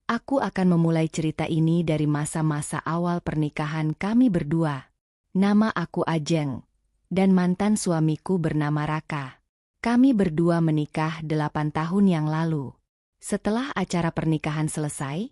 Aku akan memulai cerita ini dari masa-masa awal pernikahan kami berdua. Nama aku Ajeng, dan mantan suamiku bernama Raka. Kami berdua menikah 8 tahun yang lalu. Setelah acara pernikahan selesai,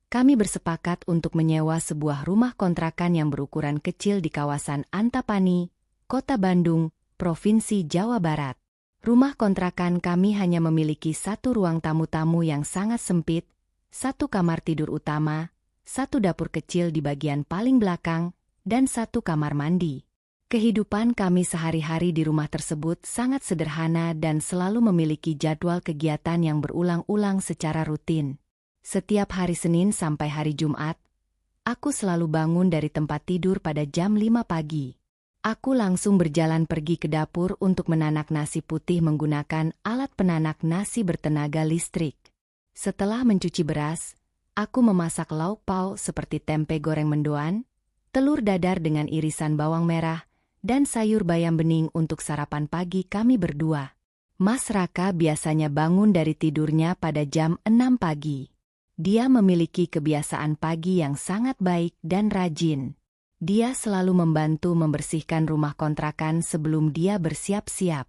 kami bersepakat untuk menyewa sebuah rumah kontrakan yang berukuran kecil di kawasan Antapani, Kota Bandung, Provinsi Jawa Barat. Rumah kontrakan kami hanya memiliki satu ruang tamu-tamu yang sangat sempit, satu kamar tidur utama, satu dapur kecil di bagian paling belakang, dan satu kamar mandi. Kehidupan kami sehari-hari di rumah tersebut sangat sederhana dan selalu memiliki jadwal kegiatan yang berulang-ulang secara rutin. Setiap hari Senin sampai hari Jumat, aku selalu bangun dari tempat tidur pada jam 5 pagi. Aku langsung berjalan pergi ke dapur untuk menanak nasi putih menggunakan alat penanak nasi bertenaga listrik. Setelah mencuci beras, aku memasak lauk pauk seperti tempe goreng mendoan, telur dadar dengan irisan bawang merah, dan sayur bayam bening untuk sarapan pagi kami berdua. Mas Raka biasanya bangun dari tidurnya pada jam 6 pagi. Dia memiliki kebiasaan pagi yang sangat baik dan rajin. Dia selalu membantu membersihkan rumah kontrakan sebelum dia bersiap-siap.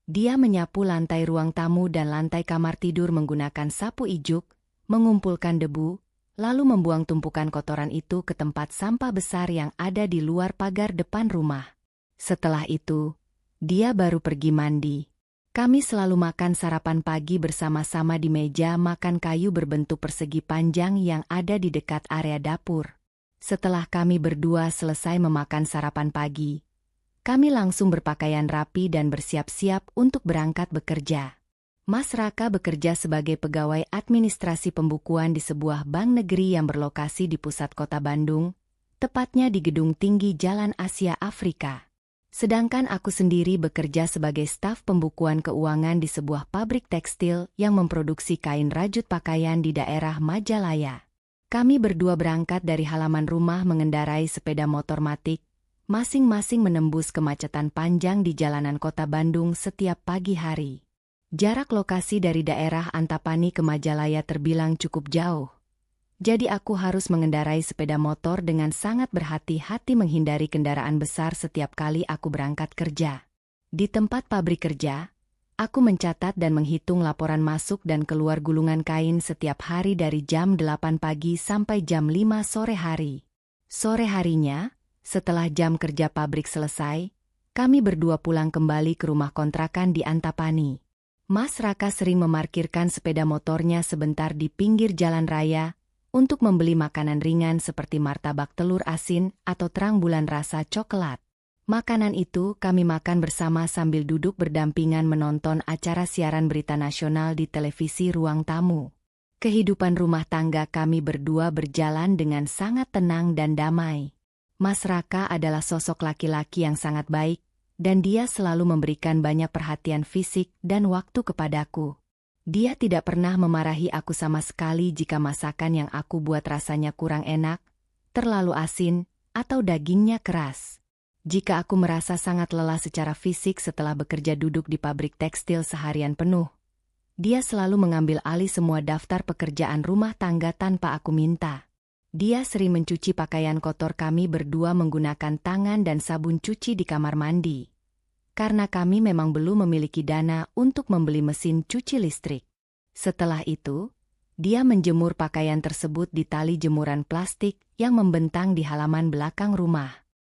Dia menyapu lantai ruang tamu dan lantai kamar tidur menggunakan sapu ijuk, mengumpulkan debu, lalu membuang tumpukan kotoran itu ke tempat sampah besar yang ada di luar pagar depan rumah. Setelah itu, dia baru pergi mandi. Kami selalu makan sarapan pagi bersama-sama di meja makan kayu berbentuk persegi panjang yang ada di dekat area dapur. Setelah kami berdua selesai memakan sarapan pagi, kami langsung berpakaian rapi dan bersiap-siap untuk berangkat bekerja. Mas Raka bekerja sebagai pegawai administrasi pembukuan di sebuah bank negeri yang berlokasi di pusat kota Bandung, tepatnya di Gedung Tinggi Jalan Asia Afrika. Sedangkan aku sendiri bekerja sebagai staf pembukuan keuangan di sebuah pabrik tekstil yang memproduksi kain rajut pakaian di daerah Majalaya. Kami berdua berangkat dari halaman rumah mengendarai sepeda motor matic, masing-masing menembus kemacetan panjang di jalanan kota Bandung setiap pagi hari. Jarak lokasi dari daerah Antapani ke Majalaya terbilang cukup jauh. Jadi aku harus mengendarai sepeda motor dengan sangat berhati-hati menghindari kendaraan besar setiap kali aku berangkat kerja. Di tempat pabrik kerja, aku mencatat dan menghitung laporan masuk dan keluar gulungan kain setiap hari dari jam 8 pagi sampai jam 5 sore hari. Sore harinya, setelah jam kerja pabrik selesai, kami berdua pulang kembali ke rumah kontrakan di Antapani. Mas Raka sering memarkirkan sepeda motornya sebentar di pinggir jalan raya untuk membeli makanan ringan seperti martabak telur asin atau terang bulan rasa coklat. Makanan itu kami makan bersama sambil duduk berdampingan menonton acara siaran berita nasional di televisi ruang tamu. Kehidupan rumah tangga kami berdua berjalan dengan sangat tenang dan damai. Mas Raka adalah sosok laki-laki yang sangat baik, dan dia selalu memberikan banyak perhatian fisik dan waktu kepadaku. Dia tidak pernah memarahi aku sama sekali jika masakan yang aku buat rasanya kurang enak, terlalu asin, atau dagingnya keras. Jika aku merasa sangat lelah secara fisik setelah bekerja duduk di pabrik tekstil seharian penuh, dia selalu mengambil alih semua daftar pekerjaan rumah tangga tanpa aku minta. Dia sering mencuci pakaian kotor kami berdua menggunakan tangan dan sabun cuci di kamar mandi. Karena kami memang belum memiliki dana untuk membeli mesin cuci listrik. Setelah itu, dia menjemur pakaian tersebut di tali jemuran plastik yang membentang di halaman belakang rumah.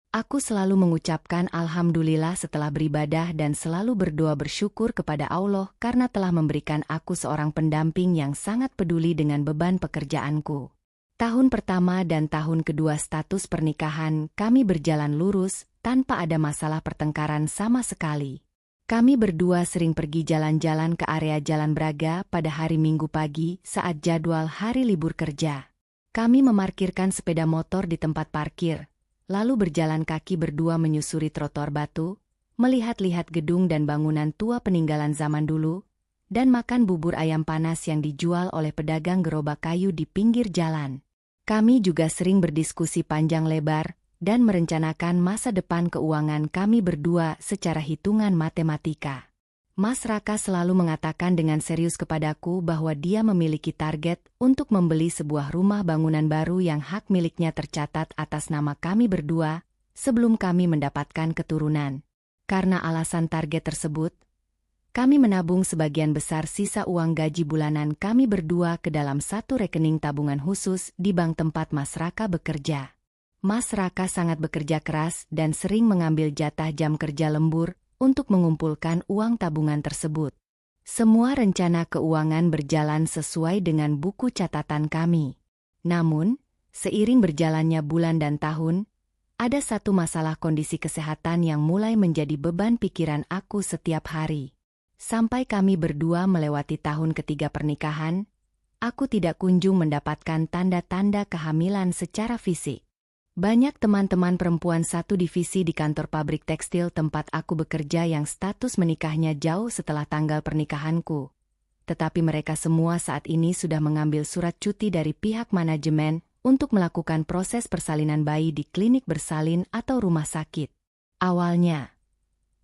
Aku selalu mengucapkan alhamdulillah setelah beribadah dan selalu berdoa bersyukur kepada Allah karena telah memberikan aku seorang pendamping yang sangat peduli dengan beban pekerjaanku. Tahun pertama dan tahun kedua status pernikahan kami berjalan lurus tanpa ada masalah pertengkaran sama sekali. Kami berdua sering pergi jalan-jalan ke area Jalan Braga pada hari Minggu pagi saat jadwal hari libur kerja. Kami memarkirkan sepeda motor di tempat parkir, lalu berjalan kaki berdua menyusuri trotoar batu, melihat-lihat gedung dan bangunan tua peninggalan zaman dulu, dan makan bubur ayam panas yang dijual oleh pedagang gerobak kayu di pinggir jalan. Kami juga sering berdiskusi panjang lebar dan merencanakan masa depan keuangan kami berdua secara hitungan matematika. Mas Raka selalu mengatakan dengan serius kepadaku bahwa dia memiliki target untuk membeli sebuah rumah bangunan baru yang hak miliknya tercatat atas nama kami berdua sebelum kami mendapatkan keturunan. Karena alasan target tersebut, kami menabung sebagian besar sisa uang gaji bulanan kami berdua ke dalam satu rekening tabungan khusus di bank tempat Mas Raka bekerja. Mas Raka sangat bekerja keras dan sering mengambil jatah jam kerja lembur untuk mengumpulkan uang tabungan tersebut. Semua rencana keuangan berjalan sesuai dengan buku catatan kami. Namun, seiring berjalannya bulan dan tahun, ada satu masalah kondisi kesehatan yang mulai menjadi beban pikiran aku setiap hari. Sampai kami berdua melewati tahun ketiga pernikahan, aku tidak kunjung mendapatkan tanda-tanda kehamilan secara fisik. Banyak teman-teman perempuan satu divisi di kantor pabrik tekstil tempat aku bekerja yang status menikahnya jauh setelah tanggal pernikahanku. Tetapi mereka semua saat ini sudah mengambil surat cuti dari pihak manajemen untuk melakukan proses persalinan bayi di klinik bersalin atau rumah sakit. Awalnya,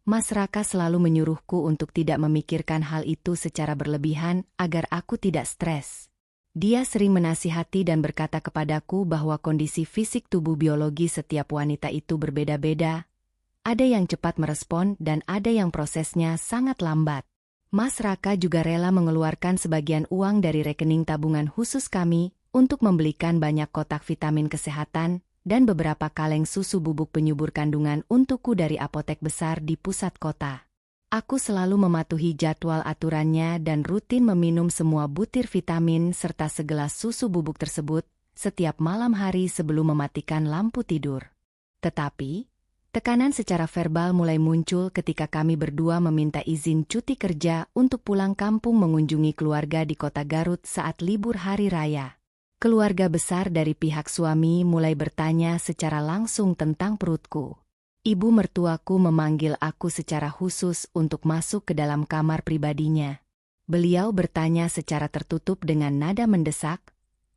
Mas Raka selalu menyuruhku untuk tidak memikirkan hal itu secara berlebihan agar aku tidak stres. Dia sering menasihati dan berkata kepadaku bahwa kondisi fisik tubuh biologi setiap wanita itu berbeda-beda. Ada yang cepat merespon dan ada yang prosesnya sangat lambat. Mas Raka juga rela mengeluarkan sebagian uang dari rekening tabungan khusus kami untuk membelikan banyak kotak vitamin kesehatan dan beberapa kaleng susu bubuk penyubur kandungan untukku dari apotek besar di pusat kota. Aku selalu mematuhi jadwal aturannya dan rutin meminum semua butir vitamin serta segelas susu bubuk tersebut setiap malam hari sebelum mematikan lampu tidur. Tetapi, tekanan secara verbal mulai muncul ketika kami berdua meminta izin cuti kerja untuk pulang kampung mengunjungi keluarga di kota Garut saat libur hari raya. Keluarga besar dari pihak suami mulai bertanya secara langsung tentang perutku. Ibu mertuaku memanggil aku secara khusus untuk masuk ke dalam kamar pribadinya. Beliau bertanya secara tertutup dengan nada mendesak,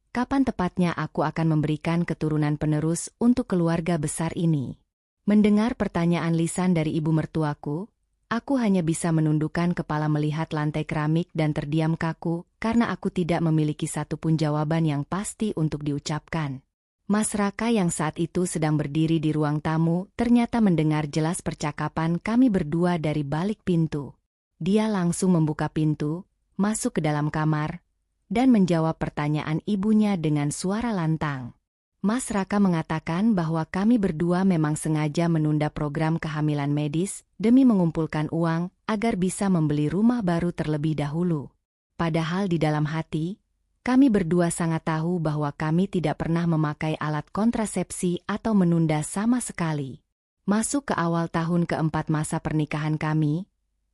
kapan tepatnya aku akan memberikan keturunan penerus untuk keluarga besar ini. Mendengar pertanyaan lisan dari ibu mertuaku, aku hanya bisa menundukkan kepala melihat lantai keramik dan terdiam kaku karena aku tidak memiliki satupun jawaban yang pasti untuk diucapkan. Mas Raka yang saat itu sedang berdiri di ruang tamu ternyata mendengar jelas percakapan kami berdua dari balik pintu. Dia langsung membuka pintu, masuk ke dalam kamar, dan menjawab pertanyaan ibunya dengan suara lantang. Mas Raka mengatakan bahwa kami berdua memang sengaja menunda program kehamilan medis demi mengumpulkan uang agar bisa membeli rumah baru terlebih dahulu. Padahal di dalam hati, kami berdua sangat tahu bahwa kami tidak pernah memakai alat kontrasepsi atau menunda sama sekali. Masuk ke awal tahun keempat masa pernikahan kami,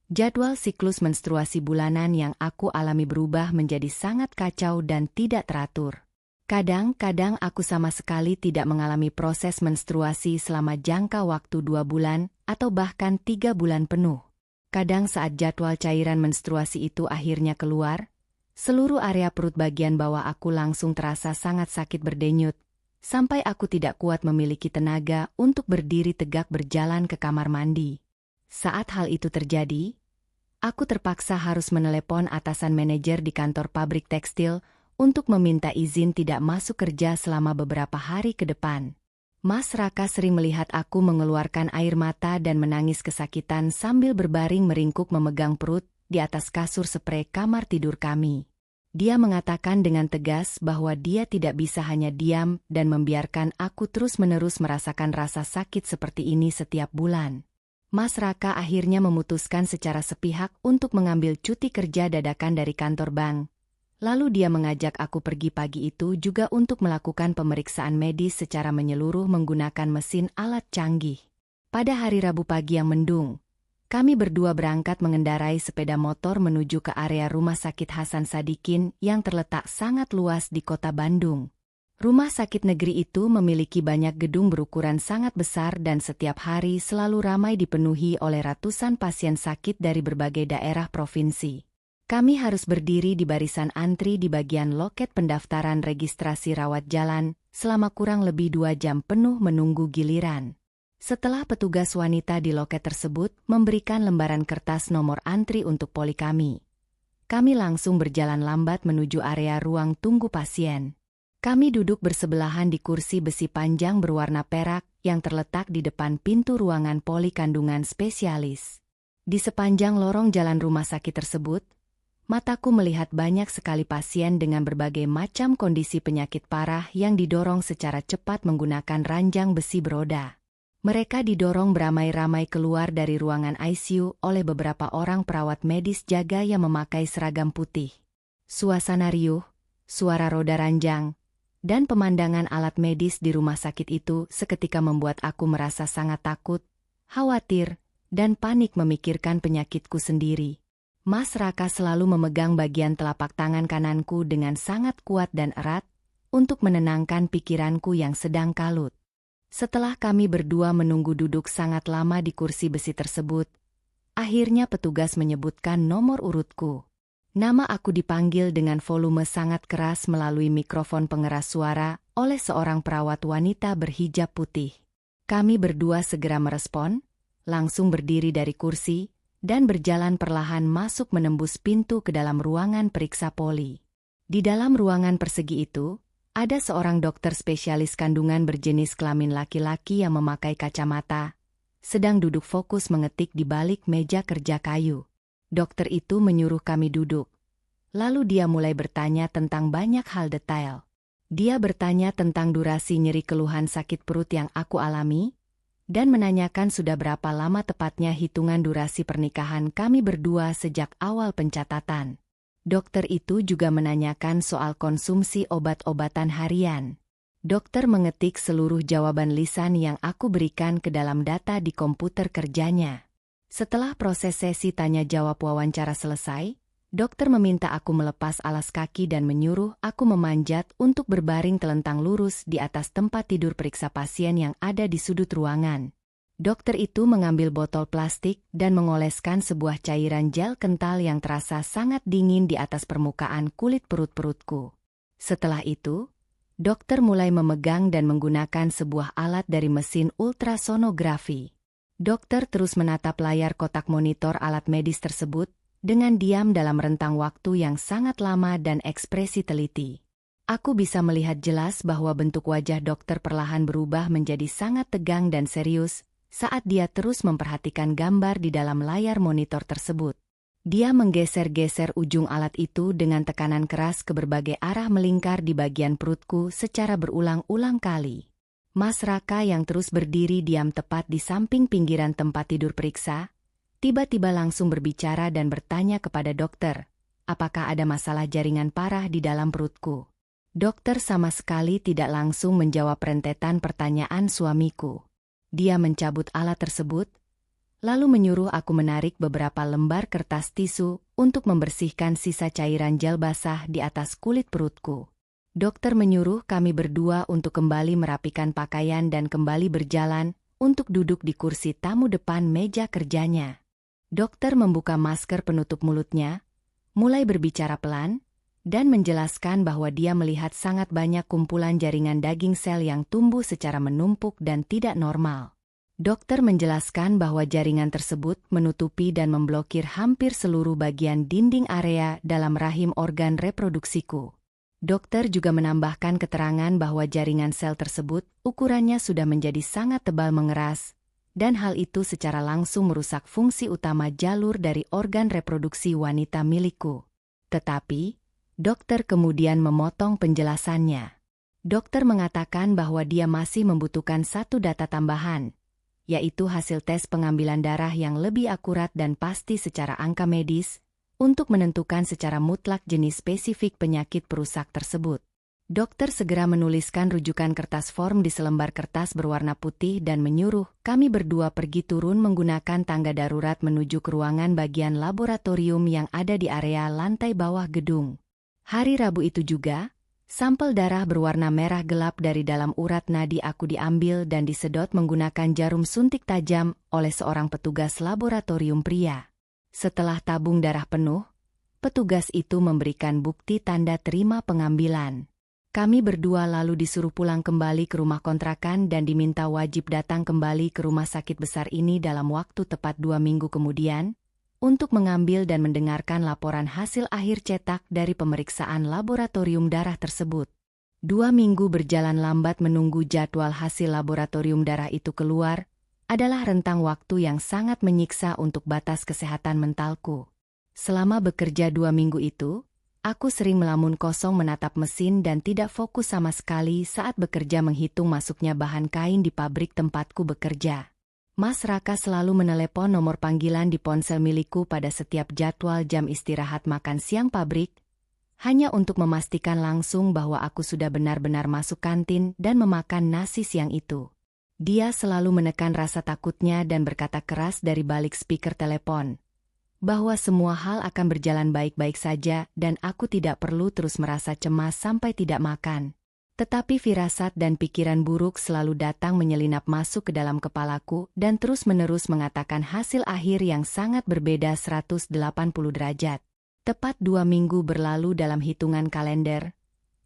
jadwal siklus menstruasi bulanan yang aku alami berubah menjadi sangat kacau dan tidak teratur. Kadang-kadang aku sama sekali tidak mengalami proses menstruasi selama jangka waktu 2 bulan atau bahkan 3 bulan penuh. Kadang saat jadwal cairan menstruasi itu akhirnya keluar, seluruh area perut bagian bawah aku langsung terasa sangat sakit berdenyut, sampai aku tidak kuat memiliki tenaga untuk berdiri tegak berjalan ke kamar mandi. Saat hal itu terjadi, aku terpaksa harus menelepon atasan manajer di kantor pabrik tekstil untuk meminta izin tidak masuk kerja selama beberapa hari ke depan. Mas Raka sering melihat aku mengeluarkan air mata dan menangis kesakitan sambil berbaring meringkuk memegang perut di atas kasur sprei kamar tidur kami. Dia mengatakan dengan tegas bahwa dia tidak bisa hanya diam dan membiarkan aku terus-menerus merasakan rasa sakit seperti ini setiap bulan. Mas Raka akhirnya memutuskan secara sepihak untuk mengambil cuti kerja dadakan dari kantor bank. Lalu dia mengajak aku pergi pagi itu juga untuk melakukan pemeriksaan medis secara menyeluruh menggunakan mesin alat canggih. Pada hari Rabu pagi yang mendung, kami berdua berangkat mengendarai sepeda motor menuju ke area Rumah Sakit Hasan Sadikin yang terletak sangat luas di kota Bandung. Rumah sakit negeri itu memiliki banyak gedung berukuran sangat besar dan setiap hari selalu ramai dipenuhi oleh ratusan pasien sakit dari berbagai daerah provinsi. Kami harus berdiri di barisan antri di bagian loket pendaftaran registrasi rawat jalan selama kurang lebih 2 jam penuh menunggu giliran. Setelah petugas wanita di loket tersebut memberikan lembaran kertas nomor antri untuk poli kami langsung berjalan lambat menuju area ruang tunggu pasien. Kami duduk bersebelahan di kursi besi panjang berwarna perak yang terletak di depan pintu ruangan poli kandungan spesialis. Di sepanjang lorong jalan rumah sakit tersebut, mataku melihat banyak sekali pasien dengan berbagai macam kondisi penyakit parah yang didorong secara cepat menggunakan ranjang besi beroda. Mereka didorong beramai-ramai keluar dari ruangan ICU oleh beberapa orang perawat medis jaga yang memakai seragam putih. Suasana riuh, suara roda ranjang, dan pemandangan alat medis di rumah sakit itu seketika membuat aku merasa sangat takut, khawatir, dan panik memikirkan penyakitku sendiri. Mas Raka selalu memegang bagian telapak tangan kananku dengan sangat kuat dan erat untuk menenangkan pikiranku yang sedang kalut. Setelah kami berdua menunggu duduk sangat lama di kursi besi tersebut, akhirnya petugas menyebutkan nomor urutku. Nama aku dipanggil dengan volume sangat keras melalui mikrofon pengeras suara oleh seorang perawat wanita berhijab putih. Kami berdua segera merespon, langsung berdiri dari kursi, dan berjalan perlahan masuk menembus pintu ke dalam ruangan periksa poli. Di dalam ruangan persegi itu, ada seorang dokter spesialis kandungan berjenis kelamin laki-laki yang memakai kacamata, sedang duduk fokus mengetik di balik meja kerja kayu. Dokter itu menyuruh kami duduk. Lalu dia mulai bertanya tentang banyak hal detail. Dia bertanya tentang durasi nyeri keluhan sakit perut yang aku alami, dan menanyakan sudah berapa lama tepatnya hitungan durasi pernikahan kami berdua sejak awal pencatatan. Dokter itu juga menanyakan soal konsumsi obat-obatan harian. Dokter mengetik seluruh jawaban lisan yang aku berikan ke dalam data di komputer kerjanya. Setelah proses sesi tanya-jawab wawancara selesai, dokter meminta aku melepas alas kaki dan menyuruh aku memanjat untuk berbaring telentang lurus di atas tempat tidur periksa pasien yang ada di sudut ruangan. Dokter itu mengambil botol plastik dan mengoleskan sebuah cairan gel kental yang terasa sangat dingin di atas permukaan kulit perut-perutku. Setelah itu, dokter mulai memegang dan menggunakan sebuah alat dari mesin ultrasonografi. Dokter terus menatap layar kotak monitor alat medis tersebut dengan diam dalam rentang waktu yang sangat lama dan ekspresi teliti. Aku bisa melihat jelas bahwa bentuk wajah dokter perlahan berubah menjadi sangat tegang dan serius saat dia terus memperhatikan gambar di dalam layar monitor tersebut. Dia menggeser-geser ujung alat itu dengan tekanan keras ke berbagai arah melingkar di bagian perutku secara berulang-ulang kali. Mas Raka yang terus berdiri diam tepat di samping pinggiran tempat tidur periksa, tiba-tiba langsung berbicara dan bertanya kepada dokter, apakah ada masalah jaringan parah di dalam perutku. Dokter sama sekali tidak langsung menjawab rentetan pertanyaan suamiku. Dia mencabut alat tersebut, lalu menyuruh aku menarik beberapa lembar kertas tisu untuk membersihkan sisa cairan gel basah di atas kulit perutku. Dokter menyuruh kami berdua untuk kembali merapikan pakaian dan kembali berjalan untuk duduk di kursi tamu depan meja kerjanya. Dokter membuka masker penutup mulutnya, mulai berbicara pelan, dan menjelaskan bahwa dia melihat sangat banyak kumpulan jaringan daging sel yang tumbuh secara menumpuk dan tidak normal. Dokter menjelaskan bahwa jaringan tersebut menutupi dan memblokir hampir seluruh bagian dinding area dalam rahim organ reproduksiku. Dokter juga menambahkan keterangan bahwa jaringan sel tersebut ukurannya sudah menjadi sangat tebal mengeras, dan hal itu secara langsung merusak fungsi utama jalur dari organ reproduksi wanita milikku. Tetapi, dokter kemudian memotong penjelasannya. Dokter mengatakan bahwa dia masih membutuhkan satu data tambahan, yaitu hasil tes pengambilan darah yang lebih akurat dan pasti secara angka medis, untuk menentukan secara mutlak jenis spesifik penyakit perusak tersebut. Dokter segera menuliskan rujukan kertas form di selembar kertas berwarna putih dan menyuruh kami berdua pergi turun menggunakan tangga darurat menuju ke ruangan bagian laboratorium yang ada di area lantai bawah gedung. Hari Rabu itu juga, sampel darah berwarna merah gelap dari dalam urat nadi aku diambil dan disedot menggunakan jarum suntik tajam oleh seorang petugas laboratorium pria. Setelah tabung darah penuh, petugas itu memberikan bukti tanda terima pengambilan. Kami berdua lalu disuruh pulang kembali ke rumah kontrakan dan diminta wajib datang kembali ke rumah sakit besar ini dalam waktu tepat 2 minggu kemudian, untuk mengambil dan mendengarkan laporan hasil akhir cetak dari pemeriksaan laboratorium darah tersebut. 2 minggu berjalan lambat menunggu jadwal hasil laboratorium darah itu keluar, adalah rentang waktu yang sangat menyiksa untuk batas kesehatan mentalku. Selama bekerja 2 minggu itu, aku sering melamun kosong menatap mesin dan tidak fokus sama sekali saat bekerja menghitung masuknya bahan kain di pabrik tempatku bekerja. Mas Raka selalu menelepon nomor panggilan di ponsel milikku pada setiap jadwal jam istirahat makan siang pabrik, hanya untuk memastikan langsung bahwa aku sudah benar-benar masuk kantin dan memakan nasi siang itu. Dia selalu menekan rasa takutnya dan berkata keras dari balik speaker telepon, bahwa semua hal akan berjalan baik-baik saja dan aku tidak perlu terus merasa cemas sampai tidak makan. Tetapi firasat dan pikiran buruk selalu datang menyelinap masuk ke dalam kepalaku dan terus-menerus mengatakan hasil akhir yang sangat berbeda 180 derajat. Tepat 2 minggu berlalu dalam hitungan kalender,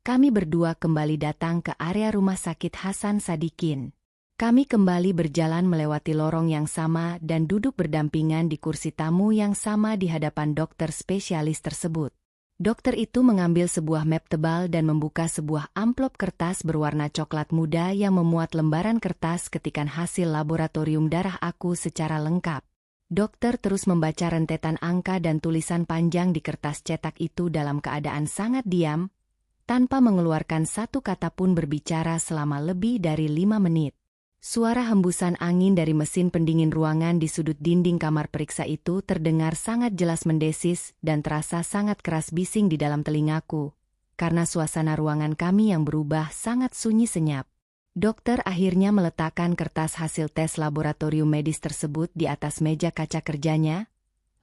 kami berdua kembali datang ke area rumah sakit Hasan Sadikin. Kami kembali berjalan melewati lorong yang sama dan duduk berdampingan di kursi tamu yang sama di hadapan dokter spesialis tersebut. Dokter itu mengambil sebuah map tebal dan membuka sebuah amplop kertas berwarna coklat muda yang memuat lembaran kertas ketikan hasil laboratorium darah aku secara lengkap. Dokter terus membaca rentetan angka dan tulisan panjang di kertas cetak itu dalam keadaan sangat diam, tanpa mengeluarkan satu kata pun berbicara selama lebih dari 5 menit. Suara hembusan angin dari mesin pendingin ruangan di sudut dinding kamar periksa itu terdengar sangat jelas mendesis dan terasa sangat keras bising di dalam telingaku, karena suasana ruangan kami yang berubah sangat sunyi senyap. Dokter akhirnya meletakkan kertas hasil tes laboratorium medis tersebut di atas meja kaca kerjanya,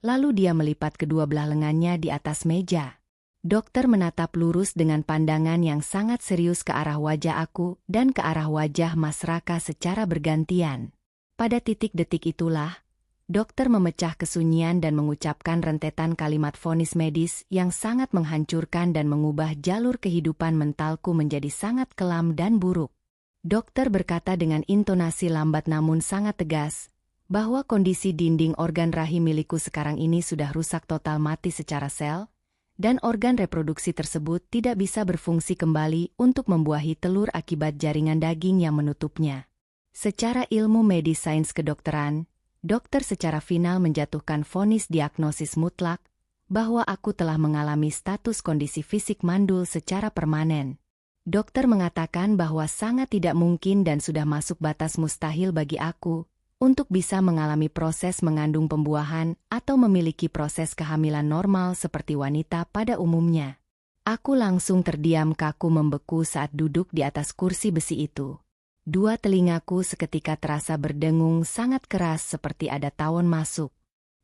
lalu dia melipat kedua belah lengannya di atas meja. Dokter menatap lurus dengan pandangan yang sangat serius ke arah wajah aku dan ke arah wajah Mas Raka secara bergantian. Pada titik detik itulah, dokter memecah kesunyian dan mengucapkan rentetan kalimat vonis medis yang sangat menghancurkan dan mengubah jalur kehidupan mentalku menjadi sangat kelam dan buruk. Dokter berkata dengan intonasi lambat namun sangat tegas, bahwa kondisi dinding organ rahim milikku sekarang ini sudah rusak total mati secara sel, dan organ reproduksi tersebut tidak bisa berfungsi kembali untuk membuahi telur akibat jaringan daging yang menutupnya. Secara ilmu medis sains kedokteran, dokter secara final menjatuhkan vonis diagnosis mutlak bahwa aku telah mengalami status kondisi fisik mandul secara permanen. Dokter mengatakan bahwa sangat tidak mungkin dan sudah masuk batas mustahil bagi aku untuk bisa mengalami proses mengandung pembuahan atau memiliki proses kehamilan normal seperti wanita pada umumnya. Aku langsung terdiam kaku membeku saat duduk di atas kursi besi itu. Dua telingaku seketika terasa berdengung sangat keras seperti ada tawon masuk.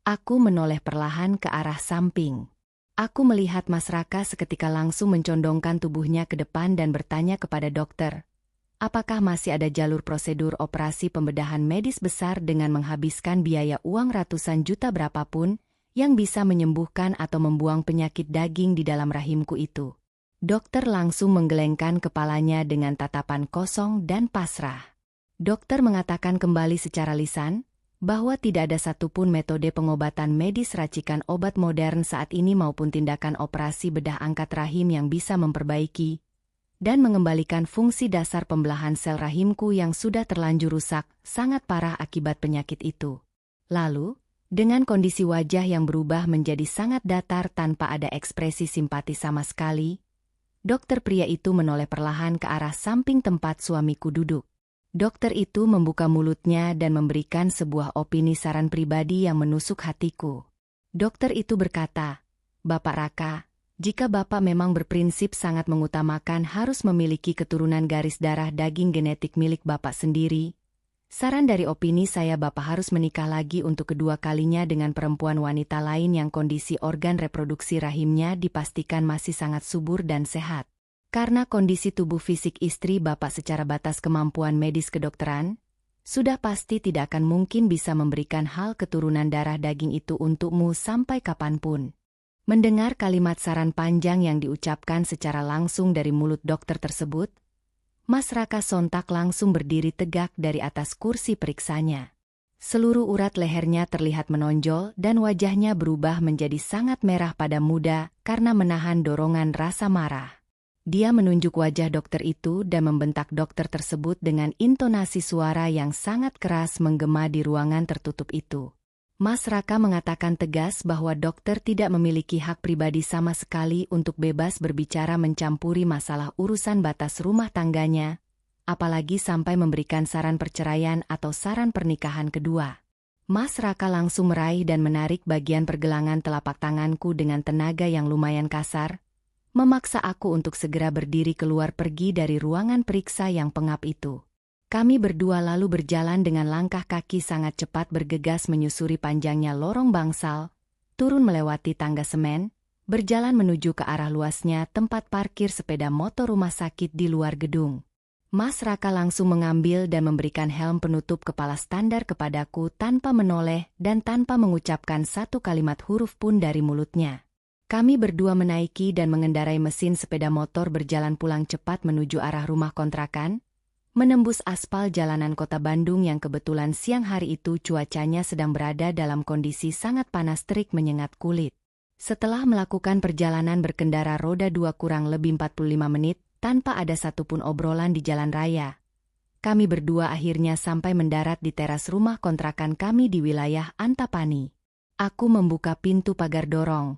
Aku menoleh perlahan ke arah samping. Aku melihat Mas Raka seketika langsung mencondongkan tubuhnya ke depan dan bertanya kepada dokter, apakah masih ada jalur prosedur operasi pembedahan medis besar dengan menghabiskan biaya uang ratusan juta berapapun yang bisa menyembuhkan atau membuang penyakit daging di dalam rahimku itu? Dokter langsung menggelengkan kepalanya dengan tatapan kosong dan pasrah. Dokter mengatakan kembali secara lisan bahwa tidak ada satupun metode pengobatan medis racikan obat modern saat ini maupun tindakan operasi bedah angkat rahim yang bisa memperbaiki dan mengembalikan fungsi dasar pembelahan sel rahimku yang sudah terlanjur rusak sangat parah akibat penyakit itu. Lalu, dengan kondisi wajah yang berubah menjadi sangat datar tanpa ada ekspresi simpati sama sekali, dokter pria itu menoleh perlahan ke arah samping tempat suamiku duduk. Dokter itu membuka mulutnya dan memberikan sebuah opini saran pribadi yang menusuk hatiku. Dokter itu berkata, "Bapak Raka, jika Bapak memang berprinsip sangat mengutamakan harus memiliki keturunan garis darah daging genetik milik Bapak sendiri, saran dari opini saya Bapak harus menikah lagi untuk kedua kalinya dengan perempuan wanita lain yang kondisi organ reproduksi rahimnya dipastikan masih sangat subur dan sehat. Karena kondisi tubuh fisik istri Bapak secara batas kemampuan medis kedokteran, sudah pasti tidak akan mungkin bisa memberikan hal keturunan darah daging itu untukmu sampai kapanpun. Mendengar kalimat saran panjang yang diucapkan secara langsung dari mulut dokter tersebut, Mas Raka sontak langsung berdiri tegak dari atas kursi periksanya. Seluruh urat lehernya terlihat menonjol dan wajahnya berubah menjadi sangat merah pada muda karena menahan dorongan rasa marah. Dia menunjuk wajah dokter itu dan membentak dokter tersebut dengan intonasi suara yang sangat keras menggema di ruangan tertutup itu. Mas Raka mengatakan tegas bahwa dokter tidak memiliki hak pribadi sama sekali untuk bebas berbicara mencampuri masalah urusan batas rumah tangganya, apalagi sampai memberikan saran perceraian atau saran pernikahan kedua. Mas Raka langsung meraih dan menarik bagian pergelangan telapak tanganku dengan tenaga yang lumayan kasar, memaksa aku untuk segera berdiri keluar pergi dari ruangan periksa yang pengap itu. Kami berdua lalu berjalan dengan langkah kaki sangat cepat bergegas menyusuri panjangnya lorong bangsal, turun melewati tangga semen, berjalan menuju ke arah luasnya tempat parkir sepeda motor rumah sakit di luar gedung. Mas Raka langsung mengambil dan memberikan helm penutup kepala standar kepadaku tanpa menoleh dan tanpa mengucapkan satu kalimat huruf pun dari mulutnya. Kami berdua menaiki dan mengendarai mesin sepeda motor berjalan pulang cepat menuju arah rumah kontrakan, menembus aspal jalanan kota Bandung yang kebetulan siang hari itu cuacanya sedang berada dalam kondisi sangat panas terik menyengat kulit. Setelah melakukan perjalanan berkendara roda 2 kurang lebih 45 menit, tanpa ada satupun obrolan di jalan raya, kami berdua akhirnya sampai mendarat di teras rumah kontrakan kami di wilayah Antapani. Aku membuka pintu pagar dorong.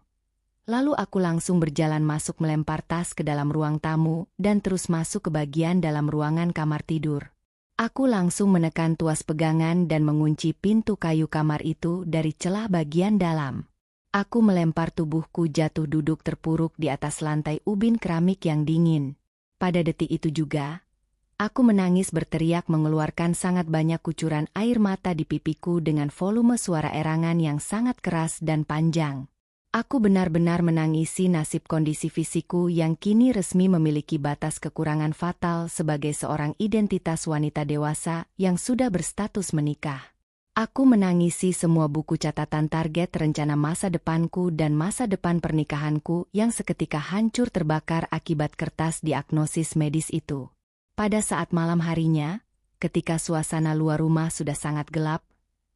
Lalu aku langsung berjalan masuk melempar tas ke dalam ruang tamu dan terus masuk ke bagian dalam ruangan kamar tidur. Aku langsung menekan tuas pegangan dan mengunci pintu kayu kamar itu dari celah bagian dalam. Aku melempar tubuhku jatuh duduk terpuruk di atas lantai ubin keramik yang dingin. Pada detik itu juga, aku menangis berteriak mengeluarkan sangat banyak kucuran air mata di pipiku dengan volume suara erangan yang sangat keras dan panjang. Aku benar-benar menangisi nasib kondisi fisikku yang kini resmi memiliki batas kekurangan fatal sebagai seorang identitas wanita dewasa yang sudah berstatus menikah. Aku menangisi semua buku catatan target rencana masa depanku dan masa depan pernikahanku yang seketika hancur terbakar akibat kertas diagnosis medis itu. Pada saat malam harinya, ketika suasana luar rumah sudah sangat gelap,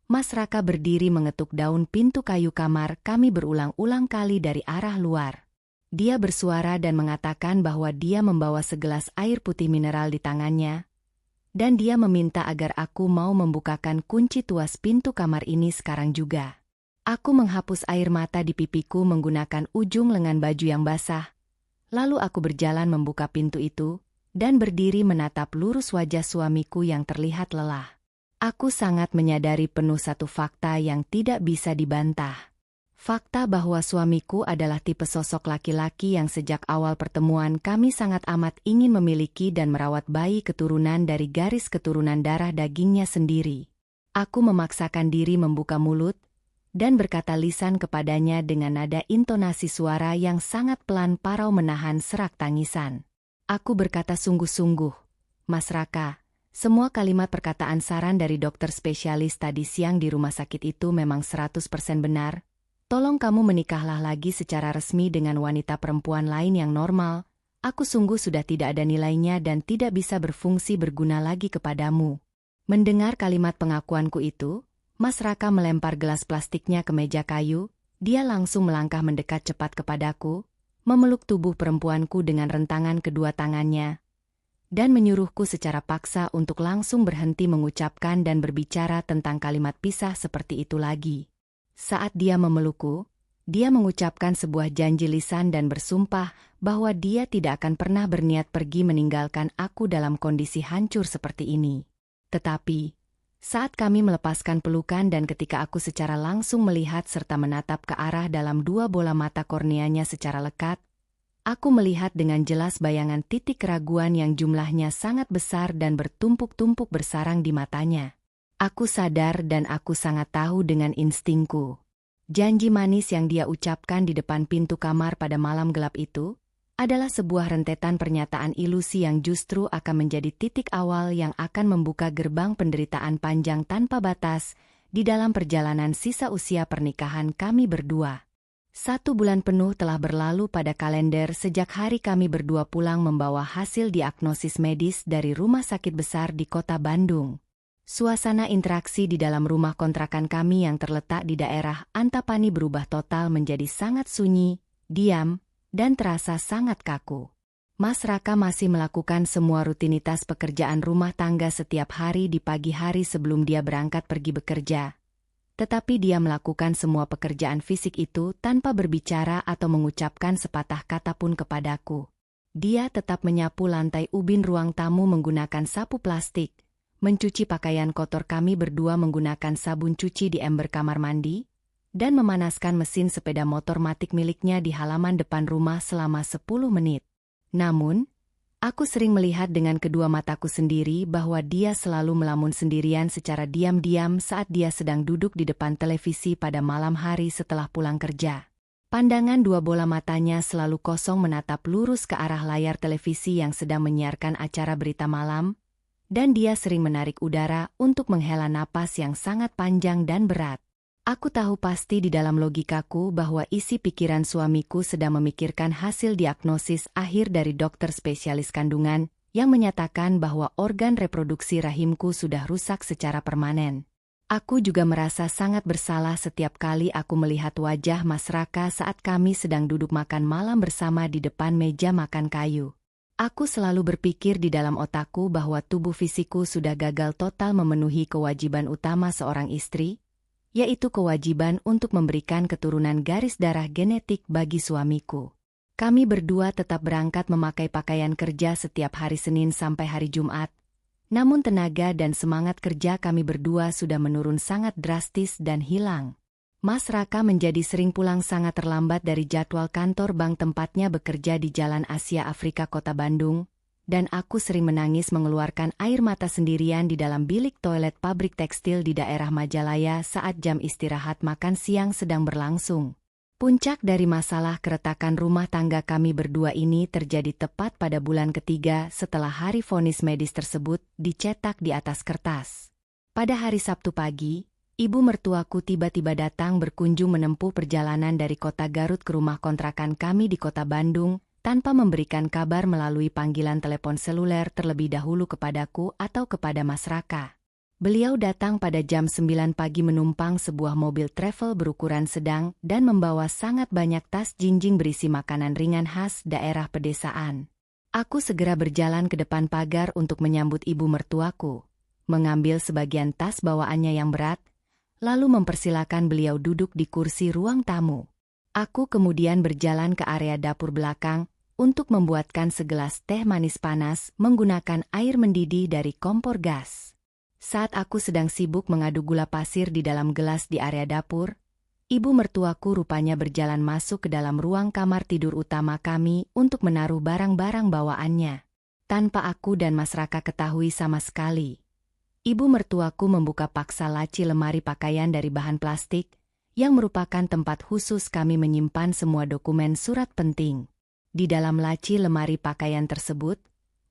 Mas Raka berdiri mengetuk daun pintu kayu kamar kami berulang-ulang kali dari arah luar. Dia bersuara dan mengatakan bahwa dia membawa segelas air putih mineral di tangannya, dan dia meminta agar aku mau membukakan kunci tuas pintu kamar ini sekarang juga. Aku menghapus air mata di pipiku menggunakan ujung lengan baju yang basah, lalu aku berjalan membuka pintu itu, dan berdiri menatap lurus wajah suamiku yang terlihat lelah. Aku sangat menyadari penuh satu fakta yang tidak bisa dibantah. Fakta bahwa suamiku adalah tipe sosok laki-laki yang sejak awal pertemuan kami sangat amat ingin memiliki dan merawat bayi keturunan dari garis keturunan darah dagingnya sendiri. Aku memaksakan diri membuka mulut dan berkata lisan kepadanya dengan nada intonasi suara yang sangat pelan parau menahan serak tangisan. Aku berkata sungguh-sungguh, "Mas Raka, semua kalimat perkataan saran dari dokter spesialis tadi siang di rumah sakit itu memang 100% benar. Tolong kamu menikahlah lagi secara resmi dengan wanita perempuan lain yang normal. Aku sungguh sudah tidak ada nilainya dan tidak bisa berfungsi berguna lagi kepadamu." Mendengar kalimat pengakuanku itu, Mas Raka melempar gelas plastiknya ke meja kayu. Dia langsung melangkah mendekat cepat kepadaku, memeluk tubuh perempuanku dengan rentangan kedua tangannya, dan menyuruhku secara paksa untuk langsung berhenti mengucapkan dan berbicara tentang kalimat pisah seperti itu lagi. Saat dia memelukku, dia mengucapkan sebuah janji lisan dan bersumpah bahwa dia tidak akan pernah berniat pergi meninggalkan aku dalam kondisi hancur seperti ini. Tetapi, saat kami melepaskan pelukan dan ketika aku secara langsung melihat serta menatap ke arah dalam dua bola mata korneanya secara lekat, aku melihat dengan jelas bayangan titik keraguan yang jumlahnya sangat besar dan bertumpuk-tumpuk bersarang di matanya. Aku sadar dan aku sangat tahu dengan instingku. Janji manis yang dia ucapkan di depan pintu kamar pada malam gelap itu adalah sebuah rentetan pernyataan ilusi yang justru akan menjadi titik awal yang akan membuka gerbang penderitaan panjang tanpa batas di dalam perjalanan sisa usia pernikahan kami berdua. 1 bulan penuh telah berlalu pada kalender sejak hari kami berdua pulang membawa hasil diagnosis medis dari rumah sakit besar di kota Bandung. Suasana interaksi di dalam rumah kontrakan kami yang terletak di daerah Antapani berubah total menjadi sangat sunyi, diam, dan terasa sangat kaku. Mas Raka masih melakukan semua rutinitas pekerjaan rumah tangga setiap hari di pagi hari sebelum dia berangkat pergi bekerja. Tetapi dia melakukan semua pekerjaan fisik itu tanpa berbicara atau mengucapkan sepatah kata pun kepadaku. Dia tetap menyapu lantai ubin ruang tamu menggunakan sapu plastik, mencuci pakaian kotor kami berdua menggunakan sabun cuci di ember kamar mandi, dan memanaskan mesin sepeda motor matic miliknya di halaman depan rumah selama 10 menit. Namun, aku sering melihat dengan kedua mataku sendiri bahwa dia selalu melamun sendirian secara diam-diam saat dia sedang duduk di depan televisi pada malam hari setelah pulang kerja. Pandangan dua bola matanya selalu kosong menatap lurus ke arah layar televisi yang sedang menyiarkan acara berita malam, dan dia sering menarik udara untuk menghela napas yang sangat panjang dan berat. Aku tahu pasti di dalam logikaku bahwa isi pikiran suamiku sedang memikirkan hasil diagnosis akhir dari dokter spesialis kandungan yang menyatakan bahwa organ reproduksi rahimku sudah rusak secara permanen. Aku juga merasa sangat bersalah setiap kali aku melihat wajah Mas Raka saat kami sedang duduk makan malam bersama di depan meja makan kayu. Aku selalu berpikir di dalam otakku bahwa tubuh fisikku sudah gagal total memenuhi kewajiban utama seorang istri, yaitu kewajiban untuk memberikan keturunan garis darah genetik bagi suamiku. Kami berdua tetap berangkat memakai pakaian kerja setiap hari Senin sampai hari Jumat, namun tenaga dan semangat kerja kami berdua sudah menurun sangat drastis dan hilang. Mas Raka menjadi sering pulang sangat terlambat dari jadwal kantor bank tempatnya bekerja di Jalan Asia Afrika Kota Bandung, dan aku sering menangis mengeluarkan air mata sendirian di dalam bilik toilet pabrik tekstil di daerah Majalaya saat jam istirahat makan siang sedang berlangsung. Puncak dari masalah keretakan rumah tangga kami berdua ini terjadi tepat pada bulan ketiga setelah hari vonis medis tersebut dicetak di atas kertas. Pada hari Sabtu pagi, ibu mertuaku tiba-tiba datang berkunjung menempuh perjalanan dari kota Garut ke rumah kontrakan kami di kota Bandung, tanpa memberikan kabar melalui panggilan telepon seluler terlebih dahulu kepadaku atau kepada Mas Raka. Beliau datang pada jam 9 pagi menumpang sebuah mobil travel berukuran sedang dan membawa sangat banyak tas jinjing berisi makanan ringan khas daerah pedesaan. Aku segera berjalan ke depan pagar untuk menyambut ibu mertuaku, mengambil sebagian tas bawaannya yang berat, lalu mempersilakan beliau duduk di kursi ruang tamu. Aku kemudian berjalan ke area dapur belakang, untuk membuatkan segelas teh manis panas menggunakan air mendidih dari kompor gas. Saat aku sedang sibuk mengaduk gula pasir di dalam gelas di area dapur, ibu mertuaku rupanya berjalan masuk ke dalam ruang kamar tidur utama kami untuk menaruh barang-barang bawaannya. Tanpa aku dan Mas Raka ketahui sama sekali, ibu mertuaku membuka paksa laci lemari pakaian dari bahan plastik, yang merupakan tempat khusus kami menyimpan semua dokumen surat penting. Di dalam laci lemari pakaian tersebut,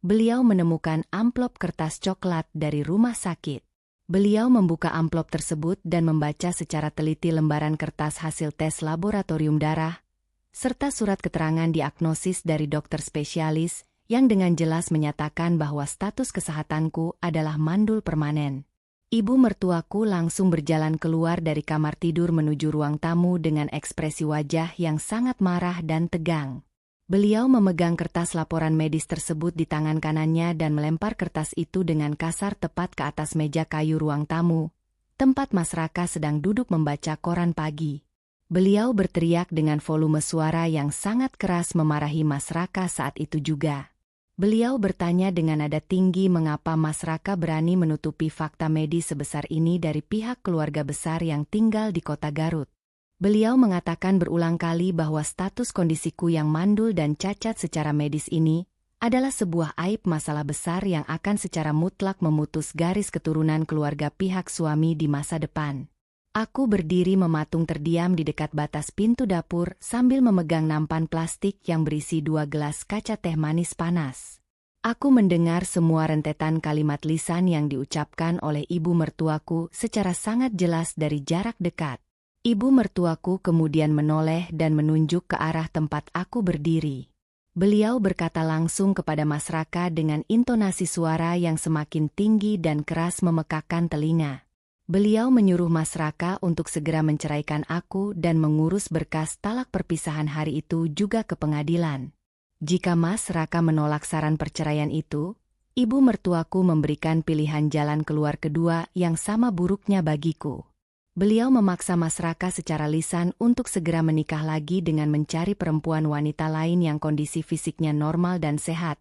beliau menemukan amplop kertas coklat dari rumah sakit. Beliau membuka amplop tersebut dan membaca secara teliti lembaran kertas hasil tes laboratorium darah, serta surat keterangan diagnosis dari dokter spesialis yang dengan jelas menyatakan bahwa status kesehatanku adalah mandul permanen. Ibu mertuaku langsung berjalan keluar dari kamar tidur menuju ruang tamu dengan ekspresi wajah yang sangat marah dan tegang. Beliau memegang kertas laporan medis tersebut di tangan kanannya dan melempar kertas itu dengan kasar tepat ke atas meja kayu ruang tamu, tempat Mas Raka sedang duduk membaca koran pagi. Beliau berteriak dengan volume suara yang sangat keras memarahi Mas Raka saat itu juga. Beliau bertanya dengan nada tinggi mengapa Mas Raka berani menutupi fakta medis sebesar ini dari pihak keluarga besar yang tinggal di kota Garut. Beliau mengatakan berulang kali bahwa status kondisiku yang mandul dan cacat secara medis ini adalah sebuah aib masalah besar yang akan secara mutlak memutus garis keturunan keluarga pihak suami di masa depan. Aku berdiri mematung terdiam di dekat batas pintu dapur sambil memegang nampan plastik yang berisi 2 gelas kaca teh manis panas. Aku mendengar semua rentetan kalimat lisan yang diucapkan oleh ibu mertuaku secara sangat jelas dari jarak dekat. Ibu mertuaku kemudian menoleh dan menunjuk ke arah tempat aku berdiri. Beliau berkata langsung kepada Mas Raka dengan intonasi suara yang semakin tinggi dan keras memekakan telinga. Beliau menyuruh Mas Raka untuk segera menceraikan aku dan mengurus berkas talak perpisahan hari itu juga ke pengadilan. Jika Mas Raka menolak saran perceraian itu, ibu mertuaku memberikan pilihan jalan keluar kedua yang sama buruknya bagiku. Beliau memaksa Mas Raka secara lisan untuk segera menikah lagi dengan mencari perempuan wanita lain yang kondisi fisiknya normal dan sehat,